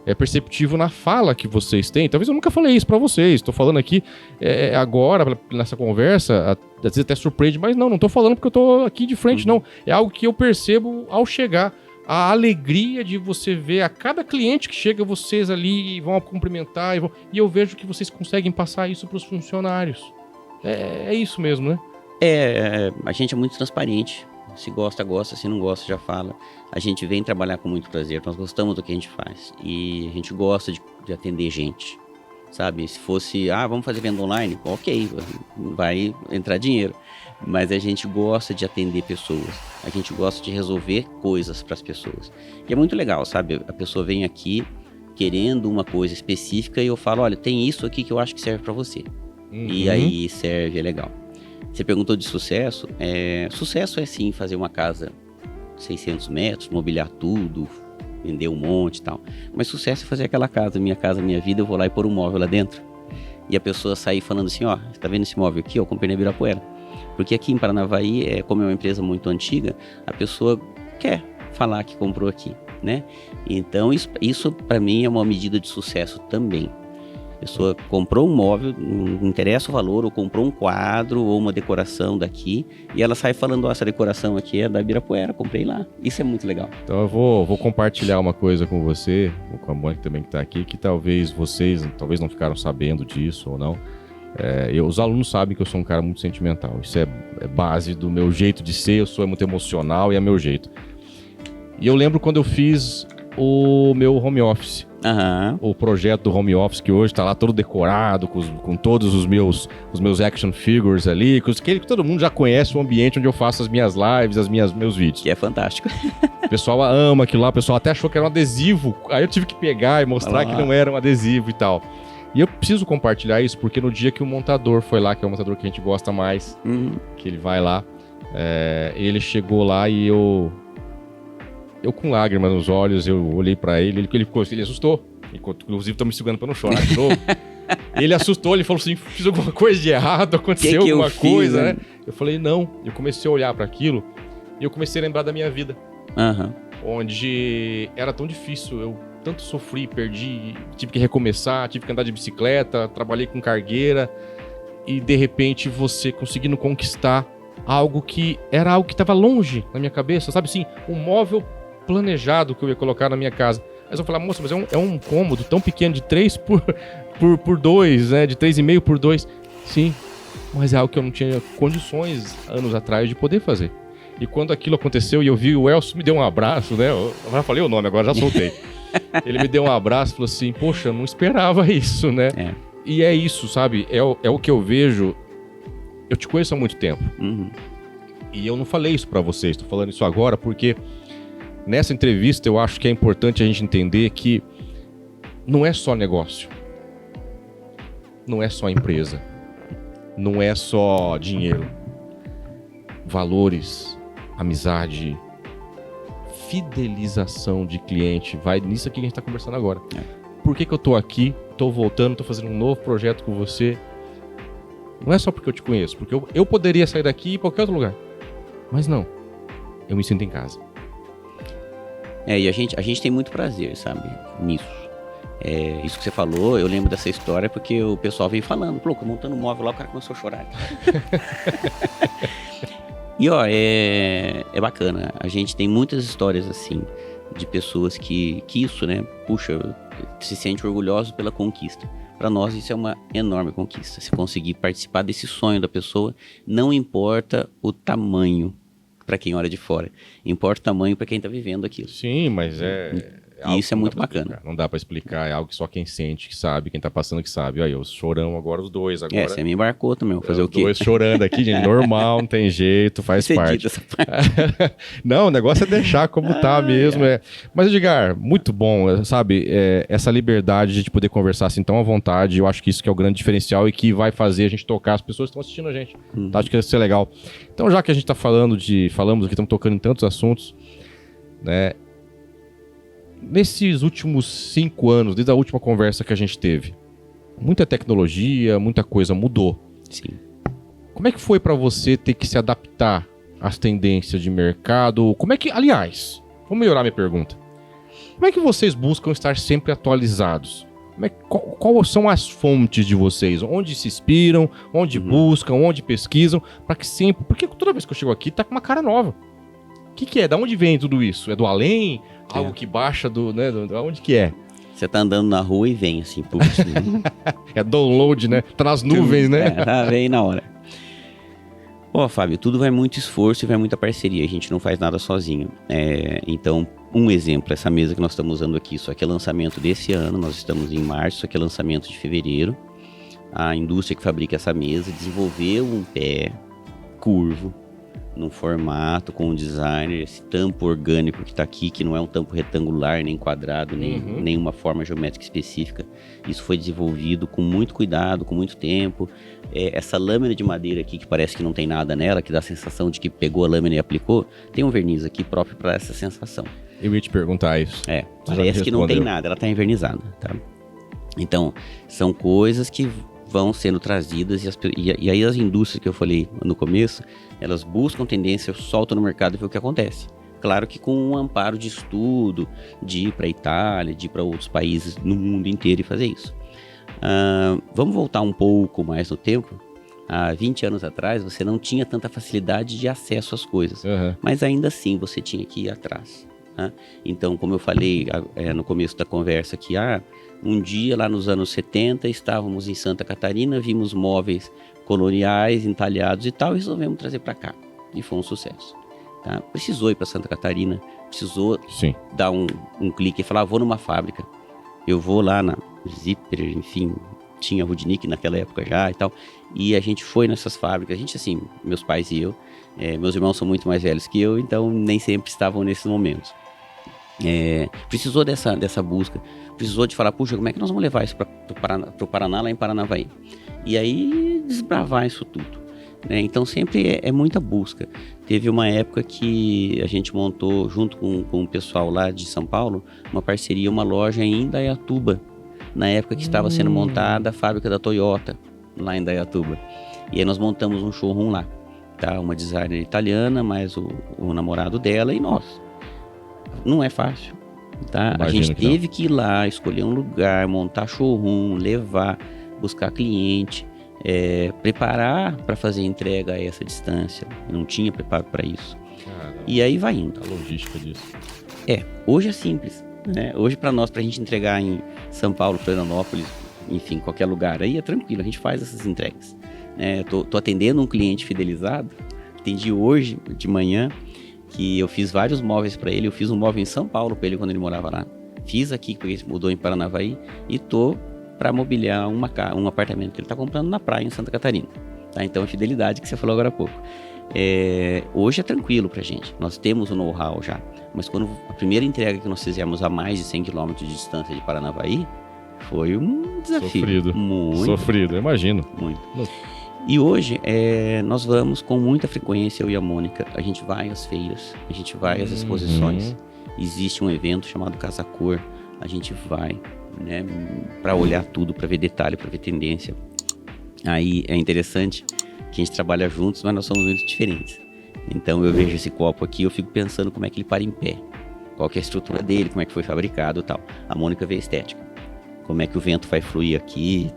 é perceptível na fala que vocês têm. Talvez eu nunca falei isso pra vocês, estou falando aqui agora, nessa conversa, às vezes até surpreende, mas não tô falando porque eu tô aqui de frente, não. É algo que eu percebo ao chegar. A alegria de você ver a cada cliente que chega, vocês ali vão cumprimentar e eu vejo que vocês conseguem passar isso para os funcionários. É isso mesmo, né? A gente é muito transparente. Se gosta, gosta. Se não gosta, já fala. A gente vem trabalhar com muito prazer. Nós gostamos do que a gente faz. E a gente gosta de atender gente. Sabe? Se fosse, vamos fazer venda online, ok, vai entrar dinheiro. Mas a gente gosta de atender pessoas, a gente gosta de resolver coisas para as pessoas. E é muito legal, sabe? A pessoa vem aqui querendo uma coisa específica e eu falo, olha, tem isso aqui que eu acho que serve para você. E aí serve, é legal. Você perguntou de sucesso. Sucesso é sim fazer uma casa 600 metros, mobiliar tudo, vender um monte e tal. Mas sucesso é fazer aquela casa, minha vida, eu vou lá e pôr um móvel lá dentro. E a pessoa sair falando assim, tá vendo esse móvel aqui? Eu comprei na Ibirapuera. Porque aqui em Paranavaí, como é uma empresa muito antiga, a pessoa quer falar que comprou aqui, né? Então isso para mim é uma medida de sucesso também. A pessoa comprou um móvel, não interessa o valor, ou comprou um quadro ou uma decoração daqui, e ela sai falando, essa decoração aqui é da Ibirapuera, comprei lá. Isso é muito legal. Então eu vou compartilhar uma coisa com você, com a Mônica também que está aqui, que talvez vocês não ficaram sabendo disso ou não. Os alunos sabem que eu sou um cara muito sentimental. Isso é base do meu jeito de ser, eu sou muito emocional e é meu jeito. E eu lembro quando eu fiz o meu home office. O projeto do home office, que hoje está lá todo decorado, com todos os meus action figures ali, que todo mundo já conhece o ambiente onde eu faço as minhas lives, meus vídeos. Que é fantástico. O pessoal ama aquilo lá, o pessoal até achou que era um adesivo, aí eu tive que pegar e mostrar que não era um adesivo e tal. E eu preciso compartilhar isso, porque no dia que o montador foi lá, que é o montador que a gente gosta mais, que ele vai lá, ele chegou lá e eu com lágrimas nos olhos, eu olhei pra ele assustou. Inclusive, tô me segurando pra não chorar de novo. Ele assustou, ele falou assim, fiz alguma coisa de errado, aconteceu alguma coisa, né? Eu falei, não. Eu comecei a olhar pra aquilo e eu comecei a lembrar da minha vida. Onde era tão difícil, eu tanto sofri, perdi, tive que recomeçar, tive que andar de bicicleta, trabalhei com cargueira. e de repente você conseguindo conquistar algo que era algo que estava longe na minha cabeça, sabe assim, um móvel planejado que eu ia colocar na minha casa. Aí você vai falar, moça, mas é um cômodo tão pequeno de 3 por 2, né? De 3,5 por 2. Sim, mas é algo que eu não tinha condições anos atrás de poder fazer. E quando aquilo aconteceu e eu vi o Elcio me deu um abraço, né? Eu já falei o nome, agora já soltei. Ele me deu um abraço e falou assim, poxa, eu não esperava isso, né? É. E é isso, sabe? É o que eu vejo. Eu te conheço há muito tempo. Uhum. E eu não falei isso pra vocês, tô falando isso agora porque nessa entrevista eu acho que é importante a gente entender que não é só negócio. Não é só empresa. Não é só dinheiro. Valores, amizade, fidelização de cliente. Vai nisso aqui que a gente tá conversando agora. Por que eu tô aqui, tô voltando, tô fazendo um novo projeto com você? Não é só porque eu te conheço, porque eu poderia sair daqui e ir pra qualquer outro lugar. Mas não, eu me sinto em casa. E a gente tem muito prazer, sabe, nisso. Isso que você falou, eu lembro dessa história porque o pessoal veio falando, pô, montando um móvel lá, o cara começou a chorar. E ó, é bacana, a gente tem muitas histórias assim, de pessoas que isso, né, puxa, se sente orgulhoso pela conquista. Para nós isso é uma enorme conquista, se conseguir participar desse sonho da pessoa, não importa o tamanho para quem olha de fora, importa o tamanho para quem tá vivendo aquilo. Sim, mas E isso é muito bacana. Não dá pra explicar, é algo que só quem sente, que sabe, quem tá passando que sabe. Aí, os chorão agora, os dois agora. Você me embarcou também, fazer o quê? Os dois chorando aqui, gente, normal, não tem jeito, faz parte. Não, o negócio é deixar como tá mesmo. Mas, Edgar, muito bom, sabe, essa liberdade de poder conversar assim tão à vontade, eu acho que isso que é o grande diferencial e que vai fazer a gente tocar as pessoas que estão assistindo a gente. Tá? Acho que vai ser legal. Então, já que a gente tá falamos aqui, estamos tocando em tantos assuntos, né? Nesses últimos 5 anos, desde a última conversa que a gente teve, muita tecnologia, muita coisa mudou. Sim. Como é que foi para você ter que se adaptar às tendências de mercado? Como é que, aliás, vou melhorar minha pergunta. Como é que vocês buscam estar sempre atualizados? Quais são as fontes de vocês? Onde se inspiram? Onde buscam? Onde pesquisam? Para que sempre... Porque toda vez que eu chego aqui, tá com uma cara nova. O que é? Da onde vem tudo isso? É do além? Algo que baixa do, né? Onde que é? Você tá andando na rua e vem assim, putz. É download, né? Tá nas nuvens, né? Vem na hora. Fábio, tudo vai muito esforço e vai muita parceria. A gente não faz nada sozinho. Então, um exemplo, essa mesa que nós estamos usando aqui, isso aqui é lançamento desse ano, nós estamos em março, isso aqui é lançamento de fevereiro. A indústria que fabrica essa mesa desenvolveu um pé curvo, num formato, com um designer, esse tampo orgânico que está aqui, que não é um tampo retangular, nem quadrado, nem uma forma geométrica específica. Isso foi desenvolvido com muito cuidado, com muito tempo. Essa lâmina de madeira aqui, que parece que não tem nada nela, que dá a sensação de que pegou a lâmina e aplicou, tem um verniz aqui próprio para essa sensação. Eu ia te perguntar isso. Parece que não tem nada, ela está envernizada, tá? Então, são coisas que vão sendo trazidas e aí as indústrias que eu falei no começo, elas buscam tendência, soltam no mercado e vê o que acontece. Claro que com um amparo de estudo, de ir para a Itália, de ir para outros países no mundo inteiro e fazer isso. Vamos voltar um pouco mais no tempo. Há 20 anos atrás, você não tinha tanta facilidade de acesso às coisas, mas ainda assim você tinha que ir atrás. Né? Então, como eu falei no começo da conversa aqui, um dia lá nos anos 70, estávamos em Santa Catarina, vimos móveis coloniais, entalhados e tal, e resolvemos trazer para cá. E foi um sucesso. Tá? Precisou ir para Santa Catarina, precisou dar um clique e falar, vou numa fábrica. Eu vou lá na Zipper, enfim, tinha Rudnick naquela época já e tal. E a gente foi nessas fábricas, a gente assim, meus pais e eu, meus irmãos são muito mais velhos que eu, então nem sempre estavam nesses momentos. Precisou dessa busca, precisou de falar, puxa, como é que nós vamos levar isso para o Paraná, lá em Paranavaí? E aí desbravar isso tudo. Né? Então sempre é muita busca. Teve uma época que a gente montou, junto com o pessoal lá de São Paulo, uma parceria, uma loja em Indaiatuba, na época que estava sendo montada a fábrica da Toyota, lá em Indaiatuba. E aí nós montamos um showroom lá, tá? Uma designer italiana, mais o namorado dela e nós. Não é fácil, tá? A gente teve que ir lá, escolher um lugar, montar showroom, levar, buscar cliente. preparar para fazer entrega a essa distância, não tinha preparo para isso. Caramba, E aí vai indo. a logística disso. Hoje é simples, né? Hoje para nós, para a gente entregar em São Paulo, Florianópolis, enfim, qualquer lugar, aí é tranquilo, a gente faz essas entregas. Tô atendendo um cliente fidelizado, atendi hoje de manhã, que eu fiz vários móveis para ele. Eu fiz um móvel em São Paulo para ele quando ele morava lá. Fiz aqui, porque ele mudou em Paranavaí, e tô para mobiliar um apartamento que ele está comprando na praia em Santa Catarina. Tá? Então é fidelidade que você falou agora há pouco. Hoje é tranquilo pra gente, nós temos o know-how já, mas quando a primeira entrega que nós fizemos a mais de 100 km de distância de Paranavaí, foi um desafio. Sofrido. Muito. Sofrido, eu imagino. Muito. E hoje, nós vamos com muita frequência, eu e a Mônica, a gente vai às feiras, a gente vai às exposições. Existe um evento chamado Casa Cor, a gente vai, né, para olhar tudo, para ver detalhe, para ver tendência. Aí é interessante que a gente trabalha juntos, mas nós somos muito diferentes. Então eu vejo esse copo aqui, eu fico pensando como é que ele para em pé, qual que é a estrutura dele, como é que foi fabricado e tal. A Mônica vê a estética, como é que o vento vai fluir aqui,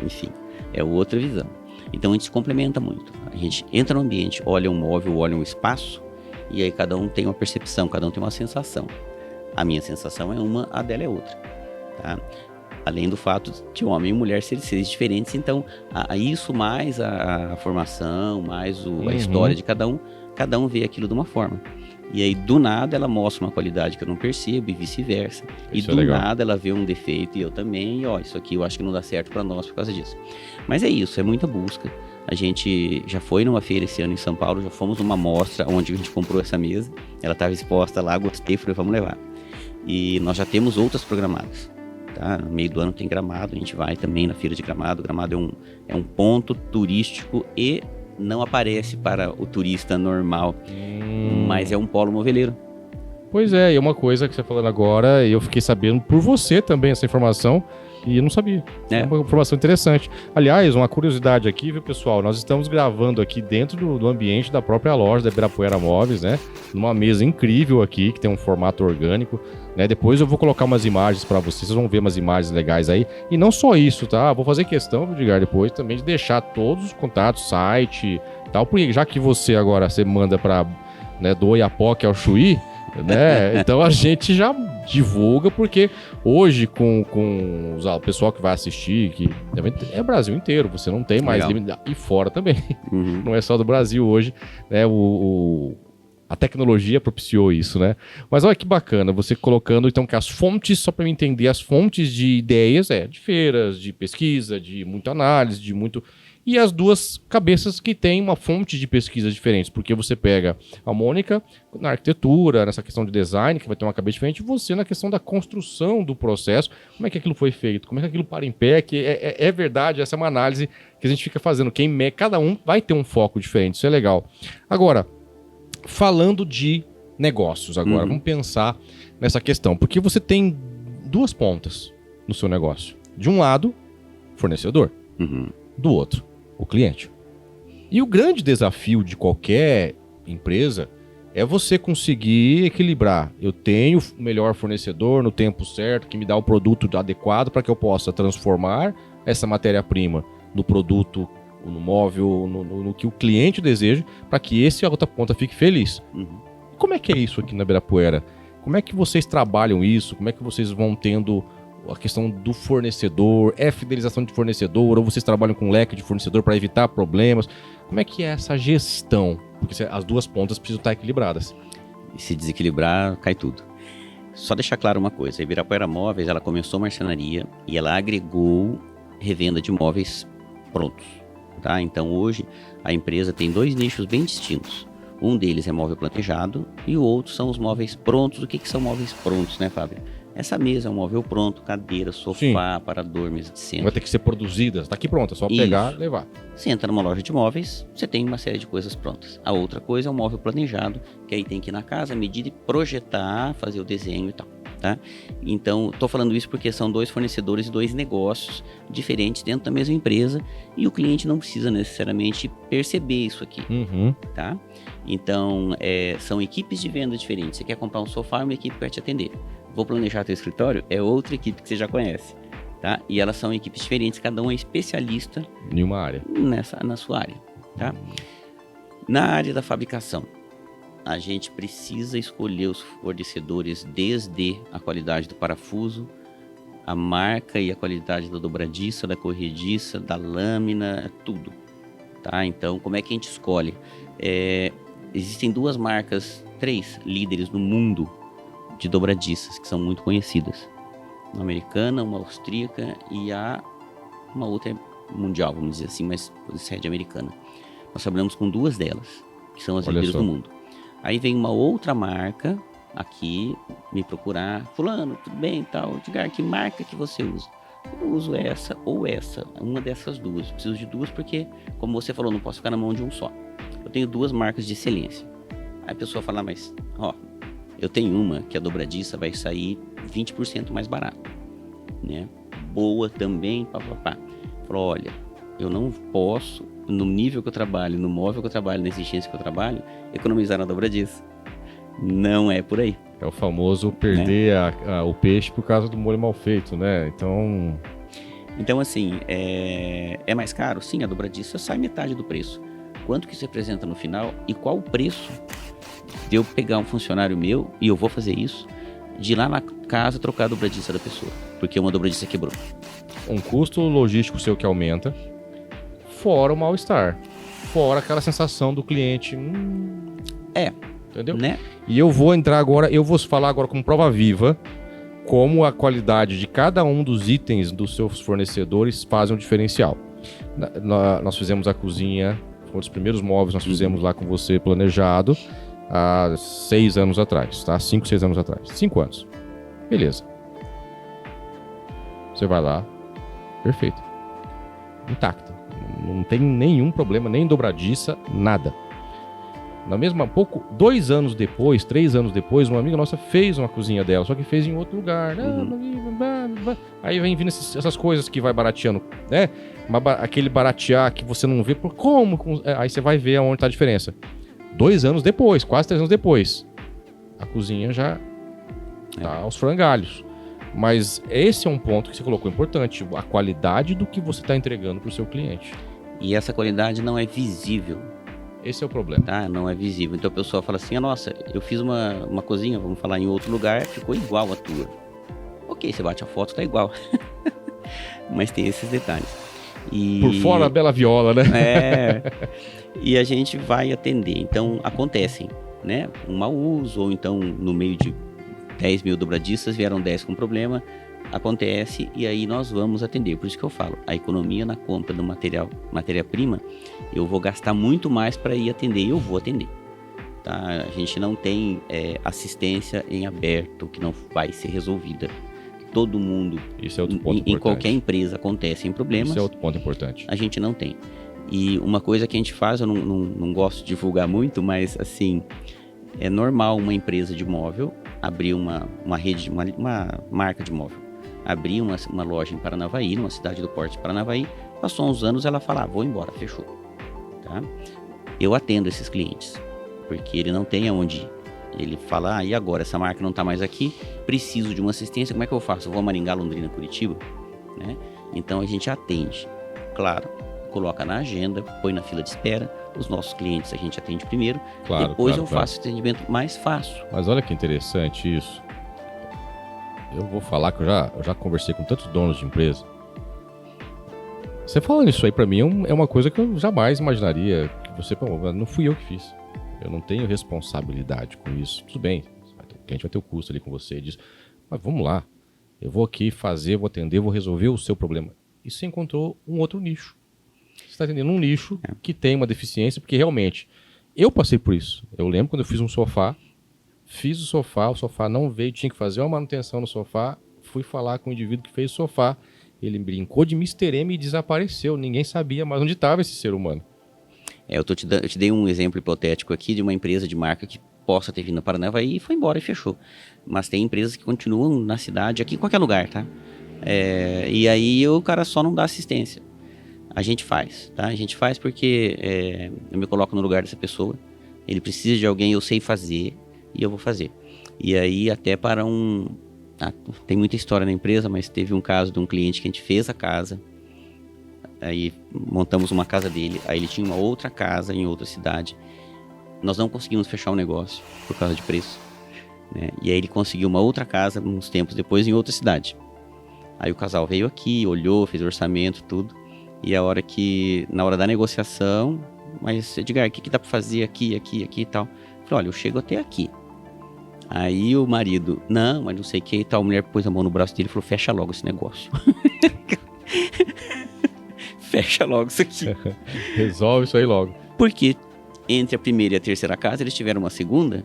enfim, é outra visão. Então a gente se complementa muito. A gente entra no ambiente, olha um móvel, olha um espaço, e aí cada um tem uma percepção, cada um tem uma sensação. A minha sensação é uma, a dela é outra. Tá? Além do fato de homem e mulher serem seres diferentes, então isso mais a formação, mais a história de cada um vê aquilo de uma forma. E aí do nada ela mostra uma qualidade que eu não percebo e vice-versa. Isso e do é legal. nada ela vê um defeito e eu também, e isso aqui eu acho que não dá certo para nós por causa disso. Mas é isso, é muita busca. A gente já foi numa feira esse ano em São Paulo, já fomos numa mostra onde a gente comprou essa mesa, ela estava exposta lá, gostei, falei, vamos levar. E nós já temos outras programadas. Tá? No meio do ano tem Gramado, a gente vai também na feira de Gramado. Gramado é um ponto turístico e não aparece para o turista normal, mas é um polo moveleiro. Pois é, e uma coisa que você falando agora, eu fiquei sabendo por você também essa informação, e eu não sabia. É uma informação interessante. Aliás, uma curiosidade aqui, viu, pessoal? Nós estamos gravando aqui dentro do ambiente da própria loja da Ibirapuera Móveis, né? Numa mesa incrível aqui, que tem um formato orgânico, né? Depois eu vou colocar umas imagens para vocês vão ver umas imagens legais aí. E não só isso, tá? Vou fazer questão, Edgar, depois também de deixar todos os contatos, site e tal, porque já que você manda para, né, do Oiapoque ao Chuí, né? Então a gente já divulga, porque hoje com o pessoal que vai assistir, que é Brasil inteiro, você não tem mais limite, e fora também, não é só do Brasil hoje, né? A tecnologia propiciou isso, né? Mas olha que bacana, você colocando então que as fontes, só para eu entender, as fontes de ideias de feiras, de pesquisa, de muita análise, de muito... E as duas cabeças que têm uma fonte de pesquisa diferente, porque você pega a Mônica na arquitetura, nessa questão de design, que vai ter uma cabeça diferente, e você na questão da construção do processo, como é que aquilo foi feito, como é que aquilo para em pé, que é verdade, essa é uma análise que a gente fica fazendo, cada um vai ter um foco diferente, isso é legal. Agora, falando de negócios agora, vamos pensar nessa questão, porque você tem duas pontas no seu negócio. De um lado, fornecedor, do outro, o cliente. E o grande desafio de qualquer empresa é você conseguir equilibrar. Eu tenho o melhor fornecedor no tempo certo, que me dá o produto adequado para que eu possa transformar essa matéria-prima no produto, no móvel, no que o cliente deseja, para que esse outra ponta fique feliz. Como é que é isso aqui na Ibirapuera? Como é que vocês trabalham isso? Como é que vocês vão tendo a questão do fornecedor? É fidelização de fornecedor? Ou vocês trabalham com leque de fornecedor para evitar problemas? Como é que é essa gestão? Porque as duas pontas precisam estar equilibradas. E se desequilibrar, cai tudo. Só deixar claro uma coisa, a Ibirapuera Móveis, ela começou marcenaria e ela agregou revenda de móveis prontos. Tá? Então hoje a empresa tem dois nichos bem distintos. Um deles é móvel planejado e o outro são os móveis prontos. O que são móveis prontos, né, Fábio? Essa mesa é um móvel pronto, cadeira, sofá, aparador, mesa de centro. Vai ter que ser produzida, está aqui pronta, é só pegar e levar. Você entra numa loja de móveis, você tem uma série de coisas prontas. A outra coisa é um móvel planejado, que aí tem que ir na casa, medir e projetar, fazer o desenho e tal. Tá? Então, estou falando isso porque são dois fornecedores e dois negócios diferentes dentro da mesma empresa e o cliente não precisa necessariamente perceber isso aqui. Tá? Então, são equipes de venda diferentes. Você quer comprar um sofá, uma equipe vai te atender. Vou planejar teu escritório, é outra equipe que você já conhece. tá? E elas são equipes diferentes, cada um é especialista Em uma área. na sua área, tá? Na área da fabricação, a gente precisa escolher os fornecedores desde a qualidade do parafuso, a marca e a qualidade da dobradiça, da corrediça, da lâmina, tudo, tá? Então, como é que a gente escolhe? Existem 2 marcas, 3 líderes no mundo de dobradiças que são muito conhecidas. Uma americana, uma austríaca e uma outra mundial, vamos dizer assim, mas sede americana. Nós trabalhamos com 2 delas, que são as líderes do mundo. Aí vem uma outra marca aqui me procurar. Fulano, tudo bem e tal? Edgar, que marca que você usa? Eu uso essa ou essa, uma dessas 2. Eu preciso de 2 porque, como você falou, não posso ficar na mão de um só. Eu tenho 2 marcas de excelência. Aí a pessoa fala, mas, eu tenho uma que a dobradiça vai sair 20% mais barato, né? Boa também, papapá. Falou, olha, eu não posso, no nível que eu trabalho, no móvel que eu trabalho, na exigência que eu trabalho, economizar na dobradiça. Não é por aí. É o famoso perder o peixe por causa do molho mal feito, né? Então assim, é mais caro? Sim, a dobradiça sai metade do preço. Quanto que isso representa no final e qual o preço de eu pegar um funcionário meu, e eu vou fazer isso, de ir lá na casa trocar a dobradiça da pessoa, porque uma dobradiça quebrou. Um custo logístico seu que aumenta, fora o mal-estar, fora aquela sensação do cliente. Entendeu? Né? E eu vou falar agora como prova viva, como a qualidade de cada um dos itens dos seus fornecedores fazem um diferencial. Nós fizemos a cozinha, foi um dos primeiros móveis nós fizemos lá com você planejado, há 6 anos atrás, tá? 5, 6 anos atrás. 5 anos. Beleza. Você vai lá, perfeito. Intacta. Não tem nenhum problema, nem dobradiça, nada. 2 anos depois, 3 anos depois, uma amiga nossa fez uma cozinha dela, só que fez em outro lugar. Aí vem vindo essas coisas que vai barateando, né? Aquele baratear que você não vê, como? Aí você vai ver aonde está a diferença. 2 anos depois, quase 3 anos depois, a cozinha já tá aos frangalhos. Mas esse é um ponto que você colocou importante, a qualidade do que você está entregando para o seu cliente. E essa qualidade não é visível. Esse é o problema. Tá? Não é visível. Então a pessoa fala assim, nossa, eu fiz uma cozinha, vamos falar em outro lugar, ficou igual a tua. Ok, você bate a foto, tá igual. Mas tem esses detalhes. Por fora a bela viola, né? E a gente vai atender. Então acontecem, né? Um mau uso, ou então no meio de 10 mil dobradiças, vieram 10 com problema. Acontece e aí nós vamos atender. Por isso que eu falo, a economia na compra do matéria-prima, eu vou gastar muito mais para ir atender e eu vou atender. Tá? A gente não tem assistência em aberto que não vai ser resolvida. Todo mundo, isso é outro ponto em qualquer empresa acontecem problemas. Isso é outro ponto importante. A gente não tem. E uma coisa que a gente faz, eu não gosto de divulgar muito, mas assim, é normal uma empresa de móvel abrir uma marca de móvel. Abrir uma loja em Paranavaí, numa cidade do porte de Paranavaí, passou uns anos, ela fala, vou embora, fechou. Tá? Eu atendo esses clientes, porque ele não tem aonde ir. Ele fala, e agora, essa marca não está mais aqui, preciso de uma assistência, como é que eu faço? Eu vou a Maringá, Londrina, Curitiba? Né? Então a gente atende, claro, coloca na agenda, põe na fila de espera, os nossos clientes a gente atende primeiro, depois eu faço atendimento mais fácil. Mas olha que interessante isso. Eu vou falar que eu já conversei com tantos donos de empresa. Você falando isso aí pra mim é uma coisa que eu jamais imaginaria que você... não fui eu que fiz. Eu não tenho responsabilidade com isso. Tudo bem, a gente vai ter o custo ali com você disso. Mas vamos lá. Eu vou aqui fazer, vou atender, vou resolver o seu problema. E você encontrou um outro nicho. Você está atendendo um nicho que tem uma deficiência, porque realmente eu passei por isso. Eu lembro quando eu fiz um sofá, fiz o sofá não veio, tinha que fazer uma manutenção no sofá, fui falar com o indivíduo que fez o sofá, ele brincou de Mr. M e desapareceu, ninguém sabia mais onde estava esse ser humano. Eu te dei um exemplo hipotético aqui de uma empresa de marca que possa ter vindo no Paranavaí e foi embora e fechou. Mas tem empresas que continuam na cidade, aqui em qualquer lugar, tá? E aí o cara só não dá assistência. A gente faz, tá? A gente faz porque eu me coloco no lugar dessa pessoa, ele precisa de alguém, eu sei fazer e eu vou fazer. E aí até para Tem muita história na empresa, mas teve um caso de um cliente que a gente fez a casa, aí montamos uma casa dele, aí ele tinha uma outra casa em outra cidade. Nós não conseguimos fechar o negócio por causa de preço, né? E aí ele conseguiu uma outra casa uns tempos depois em outra cidade. Aí o casal veio aqui, olhou, fez orçamento, tudo. E na hora da negociação, mas Edgar, o que dá pra fazer aqui e tal? Eu falei, olha, eu chego até aqui. Aí o marido, não, mas não sei o que e tal. A mulher pôs a mão no braço dele e falou, fecha logo esse negócio. Fecha logo isso aqui. Resolve isso aí logo. Porque entre a primeira e a terceira casa, eles tiveram uma segunda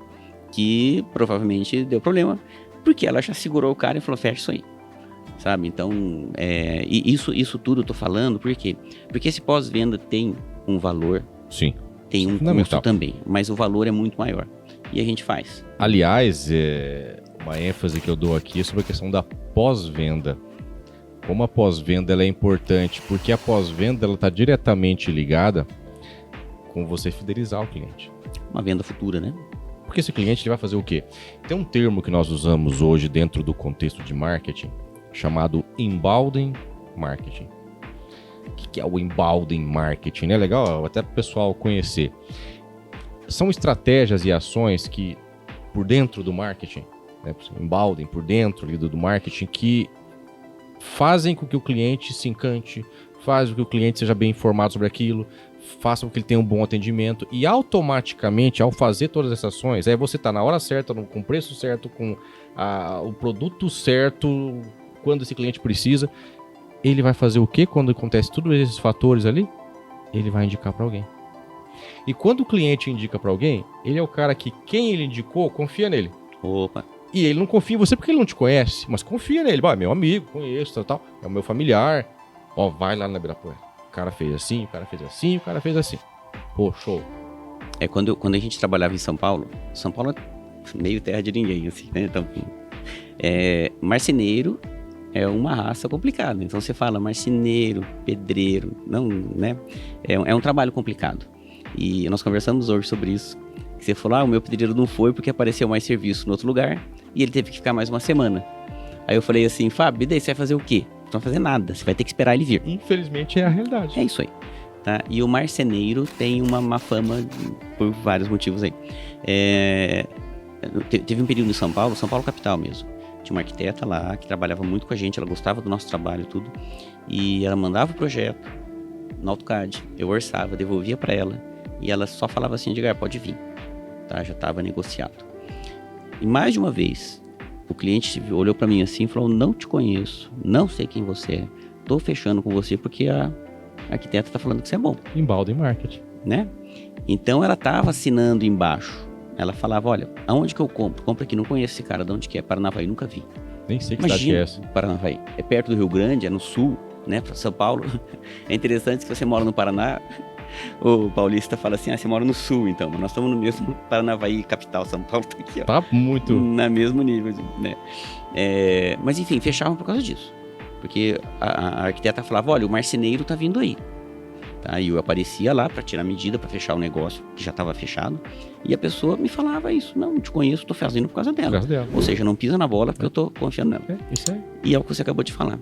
que provavelmente deu problema. Porque ela já segurou o cara e falou, fecha isso aí. Sabe? Então, isso tudo eu tô falando, por quê? Porque esse pós-venda tem um valor. Sim. Tem um custo também, mas o valor é muito maior. E a gente faz. Aliás, uma ênfase que eu dou aqui é sobre a questão da pós-venda. Como a pós-venda ela é importante, porque a pós-venda ela está diretamente ligada com você fidelizar o cliente. Uma venda futura, né? Porque esse cliente ele vai fazer o quê? Tem um termo que nós usamos hoje dentro do contexto de marketing, chamado inbound marketing. O que é o inbound marketing? É legal até para o pessoal conhecer. São estratégias e ações que, por dentro do marketing, né, inbound, por dentro ali do marketing, que fazem com que o cliente se encante, fazem com que o cliente seja bem informado sobre aquilo, façam com que ele tenha um bom atendimento e automaticamente, ao fazer todas essas ações, aí você está na hora certa, com o preço certo, com o produto certo, quando esse cliente precisa, ele vai fazer o quê quando acontece todos esses fatores ali? Ele vai indicar para alguém. E quando o cliente indica para alguém, ele é o cara que quem ele indicou confia nele. Opa. E ele não confia em você porque ele não te conhece, mas confia nele. É meu amigo, conheço, tal, é o meu familiar. Ó, vai lá na Ibirapuera. O cara fez assim, o cara fez assim, o cara fez assim. Pô, show. Quando a gente trabalhava em São Paulo é meio terra de ninguém, assim, né? Então, marceneiro é uma raça complicada. Então você fala marceneiro, pedreiro, não, né? É um trabalho complicado. E nós conversamos hoje sobre isso. Que você falou, o meu pedreiro não foi porque apareceu mais serviço no outro lugar e ele teve que ficar mais uma semana. Aí eu falei assim, Fábio, e daí você vai fazer o quê? Não vai fazer nada, você vai ter que esperar ele vir. Infelizmente é a realidade. É isso aí. Tá? E o marceneiro tem uma má fama por vários motivos aí. Teve um período em São Paulo capital mesmo. Tinha uma arquiteta lá que trabalhava muito com a gente, ela gostava do nosso trabalho e tudo. E ela mandava o projeto no AutoCAD, eu orçava, devolvia para ela. E ela só falava assim, Edgar, pode vir. Tá? Já estava negociado. E mais de uma vez, o cliente olhou para mim assim e falou, não te conheço, não sei quem você é. Tô fechando com você porque a arquiteta tá falando que você é bom. Inbound marketing. Né? Então ela tava assinando embaixo. Ela falava, olha, aonde que eu compro? Compra aqui, não conheço esse cara, de onde que é? Paranavaí, nunca vi. Nem sei que cidade é essa. Paranavaí. É perto do Rio Grande, é no sul, né? Pra São Paulo. É interessante que você mora no Paraná... O paulista fala assim, você mora no sul então, nós estamos no mesmo Paranavaí, capital, São Paulo tá aqui, ó. Tá muito... Na mesmo nível, né? Mas enfim, fechavam por causa disso. Porque a arquiteta falava, olha, o marceneiro tá vindo aí. Tá? E eu aparecia lá para tirar medida, para fechar o negócio, que já estava fechado. E a pessoa me falava isso, não te conheço, tô fazendo por causa dela. Por causa dela. Ou seja, não pisa na bola porque eu tô confiando nela. Isso aí. E é o que você acabou de falar.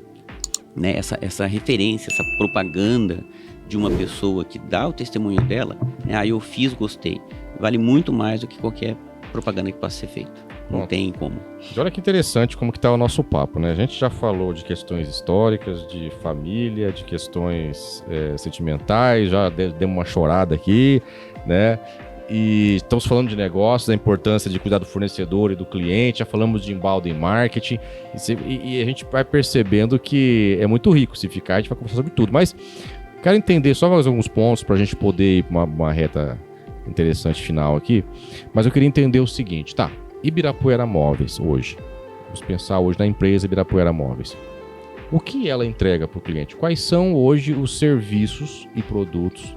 Né? Essa referência, essa propaganda de uma pessoa que dá o testemunho dela, né? Eu fiz, gostei. Vale muito mais do que qualquer propaganda que possa ser feita. Não tem como. E olha que interessante como que tá o nosso papo, né? A gente já falou de questões históricas, de família, de questões sentimentais, já demos uma chorada aqui, né? E estamos falando de negócios, da importância de cuidar do fornecedor e do cliente, já falamos de inbound marketing, e a gente vai percebendo que é muito rico. Se ficar, a gente vai conversar sobre tudo, mas quero entender só mais alguns pontos para a gente poder ir para uma reta interessante final aqui. Mas eu queria entender o seguinte, tá? Ibirapuera Móveis hoje. Vamos pensar hoje na empresa Ibirapuera Móveis. O que ela entrega para o cliente? Quais são hoje os serviços e produtos?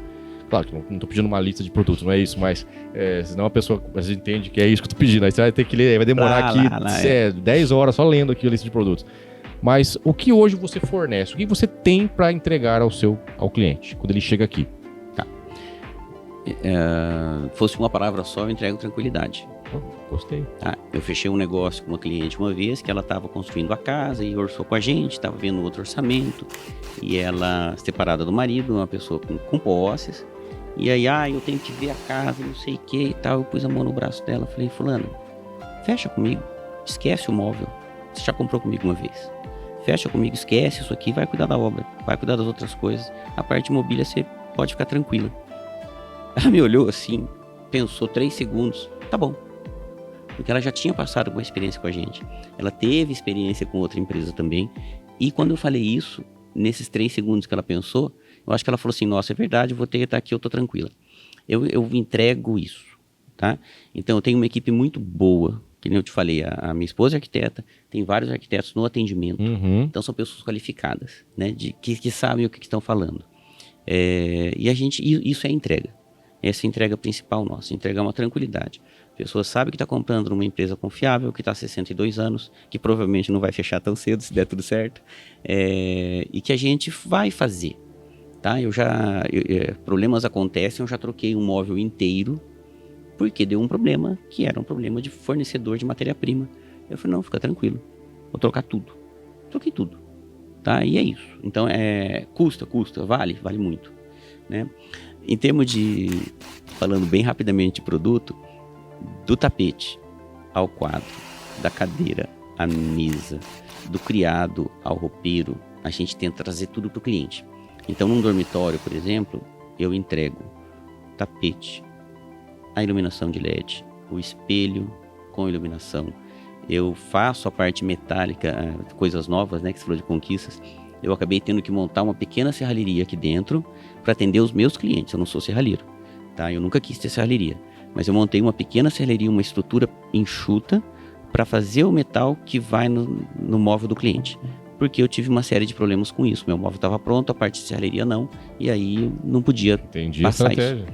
Claro que não estou pedindo uma lista de produtos, não é isso, mas senão a pessoa entende que é isso que eu estou pedindo. Aí você vai ter que ler, vai demorar aqui 10 horas só lendo aqui a lista de produtos. Mas o que hoje você fornece? O que você tem para entregar ao cliente quando ele chega aqui? Tá. Fosse uma palavra só, eu entrego tranquilidade. Gostei. Tá? Eu fechei um negócio com uma cliente uma vez, que ela estava construindo a casa e orçou com a gente, estava vendo outro orçamento, e ela, separada do marido, uma pessoa com posses, e aí, eu tenho que ver a casa, não sei o que e tal. Eu pus a mão no braço dela, falei, fulano, fecha comigo, esquece o móvel, você já comprou comigo uma vez. Fecha comigo, esquece isso aqui, vai cuidar da obra, vai cuidar das outras coisas. A parte de mobília você pode ficar tranquila. Ela me olhou assim, pensou 3 segundos, tá bom. Porque ela já tinha passado uma experiência com a gente. Ela teve experiência com outra empresa também. E quando eu falei isso, nesses 3 segundos que ela pensou, eu acho que ela falou assim, nossa, é verdade, eu vou ter que estar aqui, eu tô tranquila. Eu entrego isso, tá? Então eu tenho uma equipe muito boa, que nem eu te falei, a minha esposa é arquiteta, tem vários arquitetos no atendimento, então são pessoas qualificadas, né, que sabem o que estão falando. E isso é entrega, essa é a entrega principal nossa, entregar uma tranquilidade. A pessoa sabe que está comprando numa empresa confiável, que está há 62 anos, que provavelmente não vai fechar tão cedo, se der tudo certo, e que a gente vai fazer, tá? Problemas acontecem, eu já troquei um móvel inteiro, porque deu um problema, que era um problema de fornecedor de matéria-prima. Eu falei, não, fica tranquilo, vou trocar tudo. Troquei tudo, tá? E é isso. Então, custa, vale muito, né? Em termos de, falando bem rapidamente de produto, do tapete ao quadro, da cadeira à mesa, do criado ao roupeiro, a gente tenta trazer tudo para o cliente. Então, num dormitório, por exemplo, eu entrego tapete, a iluminação de LED, o espelho com iluminação. Eu faço a parte metálica, coisas novas, né, que você falou de conquistas. Eu acabei tendo que montar uma pequena serralheria aqui dentro para atender os meus clientes. Eu não sou serralheiro, tá? Eu nunca quis ter serralheria, mas eu montei uma pequena serralheria, uma estrutura enxuta para fazer o metal que vai no móvel do cliente. Porque eu tive uma série de problemas com isso. Meu móvel estava pronto, a parte de serralheria não, e aí não podia passar isso.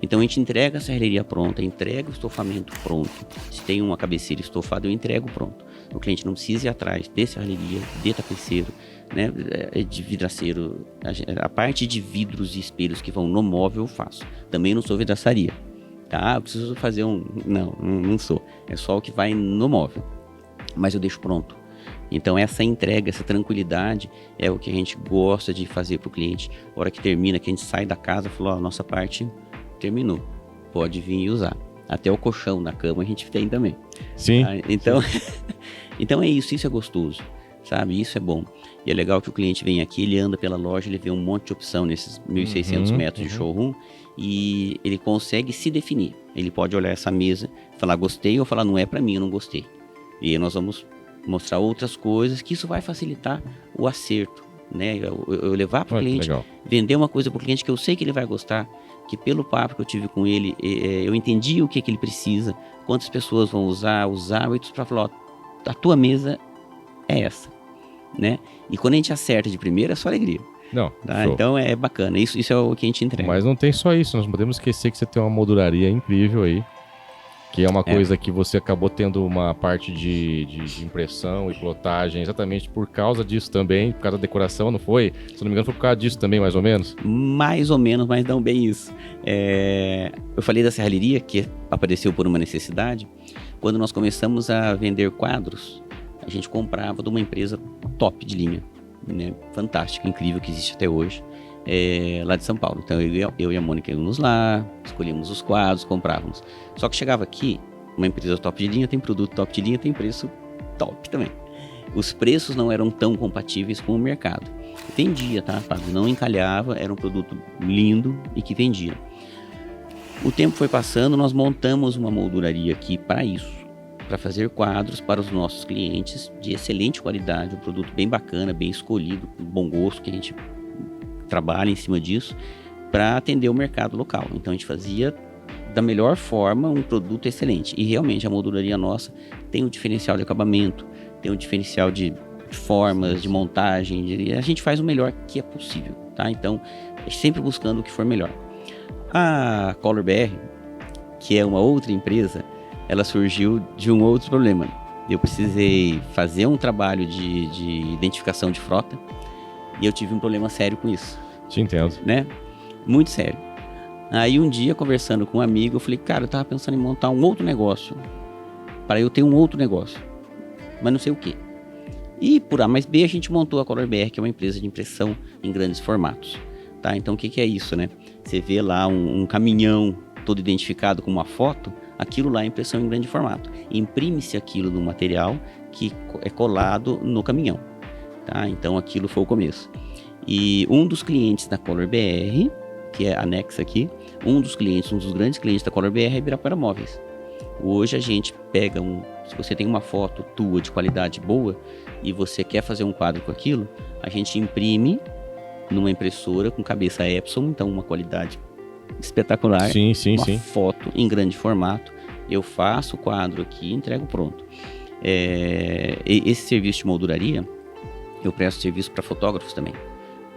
Então a gente entrega a serralheria pronta, entrega o estofamento pronto. Se tem uma cabeceira estofada, eu entrego pronto. O cliente não precisa ir atrás de serralheria, de tapeceiro, né, de vidraceiro. A parte de vidros e espelhos que vão no móvel eu faço. Também não sou vidraçaria, tá? Eu preciso fazer não sou. É só o que vai no móvel. Mas eu deixo pronto. Então essa entrega, essa tranquilidade é o que a gente gosta de fazer para o cliente. A hora que termina, que a gente sai da casa, falou, a nossa parte terminou, pode vir e usar. Até o colchão na cama a gente tem também. Sim. Então, então é isso é gostoso, sabe? Isso é bom. E é legal que o cliente vem aqui, ele anda pela loja, ele vê um monte de opção nesses 1.600 metros de showroom e ele consegue se definir. Ele pode olhar essa mesa, falar gostei ou falar não é para mim, eu não gostei. E aí nós vamos mostrar outras coisas que isso vai facilitar o acerto, né? Eu levar para o cliente, vender uma coisa para o cliente que eu sei que ele vai gostar, que pelo papo que eu tive com ele, eu entendi o que ele precisa, quantas pessoas vão usar, os hábitos, para falar, a tua mesa é essa, né? E quando a gente acerta de primeira, é só alegria. Não, tá? Então é bacana, isso é o que a gente entrega. Mas não tem só isso, nós não podemos esquecer que você tem uma molduraria incrível aí, que é uma coisa que você acabou tendo uma parte de impressão e plotagem exatamente por causa disso também, por causa da decoração, não foi? Se não me engano, foi por causa disso também, mais ou menos? Mais ou menos, mas não bem isso. Eu falei da serralheria, que apareceu por uma necessidade. Quando nós começamos a vender quadros, a gente comprava de uma empresa top de linha, né? Fantástica, incrível, que existe até hoje. Lá de São Paulo. Então eu e a Mônica íamos lá, escolhíamos os quadros, comprávamos. Só que chegava aqui, uma empresa top de linha tem produto top de linha, tem preço top também. Os preços não eram tão compatíveis com o mercado. Vendia, tá? Não encalhava, era um produto lindo e que vendia. O tempo foi passando, nós montamos uma molduraria aqui para isso, para fazer quadros para os nossos clientes de excelente qualidade, um produto bem bacana, bem escolhido, com bom gosto, que a gente trabalha em cima disso para atender o mercado local. Então a gente fazia da melhor forma um produto excelente. E realmente a molduraria nossa tem um diferencial de acabamento, tem um diferencial de formas, de montagem. A gente faz o melhor que é possível, tá? Então sempre buscando o que for melhor. A Color BR, que é uma outra empresa, ela surgiu de um outro problema. Eu precisei fazer um trabalho de identificação de frota e eu tive um problema sério com isso. Te entendo. Né? Muito sério. Aí um dia, conversando com um amigo, eu falei, cara, eu tava pensando em montar um outro negócio. para eu ter um outro negócio, mas não sei o quê. E por A mais B a gente montou a Color BR, que é uma empresa de impressão em grandes formatos. Tá? Então o que é isso, né? Você vê lá um caminhão todo identificado com uma foto, aquilo lá é impressão em grande formato. Imprime-se aquilo no material que é colado no caminhão. Tá? Então aquilo foi o começo. E um dos clientes da Color BR, que é anexa aqui, um dos grandes clientes da Color BR é Ibirapuera Móveis. Hoje a gente pega se você tem uma foto tua de qualidade boa e você quer fazer um quadro com aquilo, a gente imprime numa impressora com cabeça Epson, então uma qualidade espetacular. Sim. Foto em grande formato. Eu faço o quadro aqui e entrego pronto. Esse serviço de molduraria, eu presto serviço para fotógrafos também.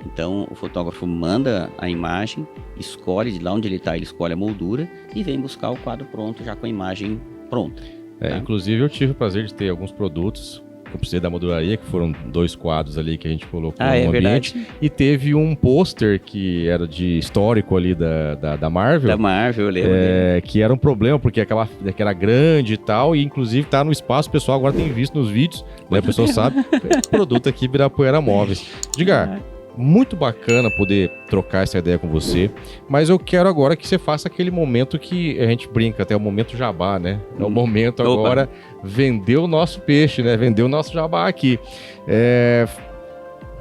Então o fotógrafo manda a imagem, escolhe de lá onde ele está, ele escolhe a moldura e vem buscar o quadro pronto, já com a imagem pronta. Tá? Inclusive eu tive o prazer de ter alguns produtos que eu precisei da molduraria, que foram 2 quadros ali que a gente colocou no ambiente. Verdade. E teve um pôster que era de histórico ali da Marvel. Da Marvel, eu lembro dele. Que era um problema, porque que era grande e tal, e inclusive tá no espaço, o pessoal agora tem visto nos vídeos, né? A pessoa sabe, produto aqui Ibirapuera Móveis. Edgar, muito bacana poder trocar essa ideia com você, mas eu quero agora que você faça aquele momento que a gente brinca, até o momento jabá, né? É o momento agora vender o nosso peixe, né? Vender o nosso jabá aqui.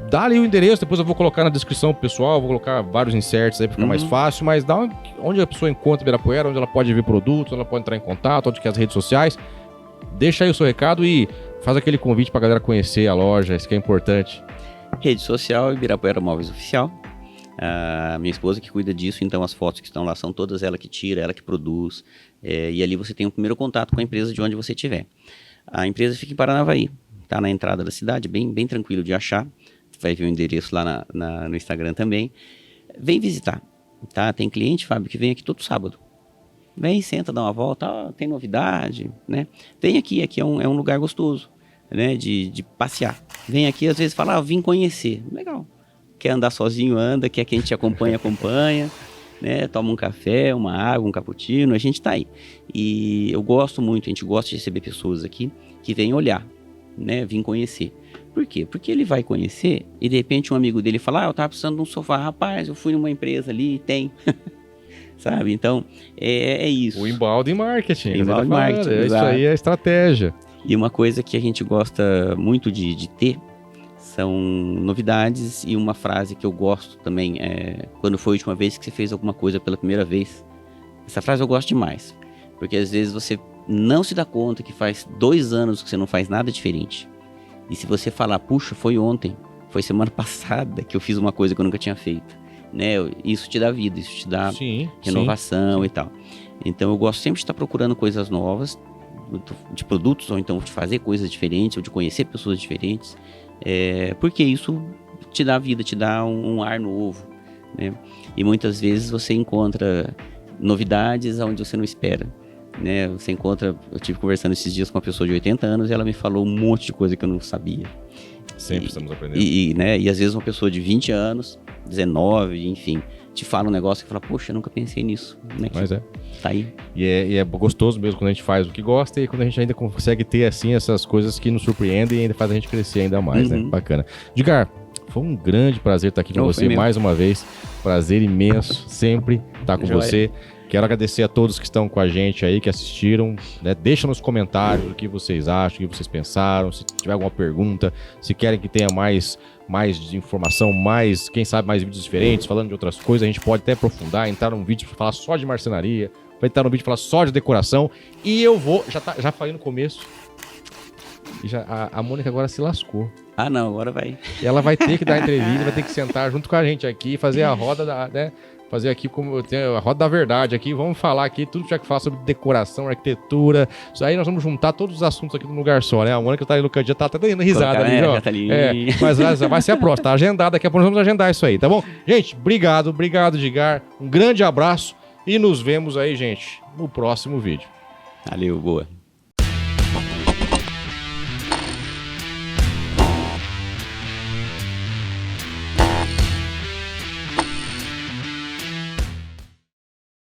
Dá ali o endereço, depois eu vou colocar na descrição pro pessoal, vou colocar vários inserts aí pra ficar mais fácil, mas dá onde a pessoa encontra Ibirapuera, onde ela pode ver produtos, onde ela pode entrar em contato, onde que é as redes sociais. Deixa aí o seu recado e faz aquele convite pra galera conhecer a loja, isso que é importante. Rede social, Ibirapuera Móveis Oficial. A minha esposa que cuida disso, então as fotos que estão lá são todas ela que tira, ela que produz. E ali você tem o primeiro contato com a empresa de onde você estiver. A empresa fica em Paranavaí, tá na entrada da cidade, bem tranquilo de achar. Vai ver o endereço lá no Instagram também. Vem visitar, tá? Tem cliente, Fábio, que vem aqui todo sábado. Vem, senta, dá uma volta, tem novidade, né? Vem aqui é um lugar gostoso, né? De passear. Vem aqui, às vezes fala, vim conhecer. Legal. Quer andar sozinho, anda. Quer que a gente te acompanhe, acompanha. Né? Toma um café, uma água, um cappuccino, a gente tá aí. E eu gosto muito, a gente gosta de receber pessoas aqui que vêm olhar, né? Vim conhecer. Por quê? Porque ele vai conhecer e de repente um amigo dele fala, eu tava precisando de um sofá. Rapaz, eu fui numa empresa ali e tem. Sabe? Então, é isso. O inbound marketing. Inbound marketing, isso aí é estratégia. E uma coisa que a gente gosta muito de ter são novidades, e uma frase que eu gosto também é quando foi a última vez que você fez alguma coisa pela primeira vez. Essa frase eu gosto demais, porque às vezes você não se dá conta que faz 2 anos que você não faz nada diferente. E se você falar, puxa, foi ontem, foi semana passada que eu fiz uma coisa que eu nunca tinha feito, né? Isso te dá vida, isso te dá renovação e tal. Então eu gosto sempre de estar procurando coisas novas, de produtos, ou então de fazer coisas diferentes, ou de conhecer pessoas diferentes, porque isso te dá vida, te dá um ar novo, né? E muitas vezes você encontra novidades onde você não espera, né? Você encontra, eu tive conversando esses dias com uma pessoa de 80 anos e ela me falou um monte de coisa que eu não sabia. Sempre estamos aprendendo. E às vezes uma pessoa de 20 anos, 19, enfim, te fala um negócio que fala, poxa, eu nunca pensei nisso, né? Mas Tá aí. E é gostoso mesmo quando a gente faz o que gosta e quando a gente ainda consegue ter, assim, essas coisas que nos surpreendem e ainda faz a gente crescer ainda mais, né? Bacana. Edgar, foi um grande prazer estar aqui com você mais uma vez. Prazer imenso, sempre estar com você. Quero agradecer a todos que estão com a gente aí, que assistiram, né? Deixa nos comentários o que vocês acham, o que vocês pensaram, se tiver alguma pergunta, se querem que tenha mais informação, quem sabe mais vídeos diferentes, falando de outras coisas, a gente pode até aprofundar, entrar num vídeo para falar só de marcenaria, vai entrar num vídeo para falar só de decoração, e eu vou, já falei no começo, e a Mônica agora se lascou. Ah, não, agora vai. Ela vai ter que dar entrevista, vai ter que sentar junto com a gente aqui, fazer a roda né? Fazer aqui como eu tenho a roda da verdade aqui, vamos falar aqui tudo que já que fala sobre decoração, arquitetura, isso aí nós vamos juntar todos os assuntos aqui num lugar só, né? A Mônica tá aí no canto, já tá até dando risada ali, ó. Já tá ali. Mas vai ser a próxima, tá agendado, daqui a pouco nós vamos agendar isso aí, tá bom? Gente, obrigado, Edgar, um grande abraço e nos vemos aí, gente, no próximo vídeo. Valeu, boa.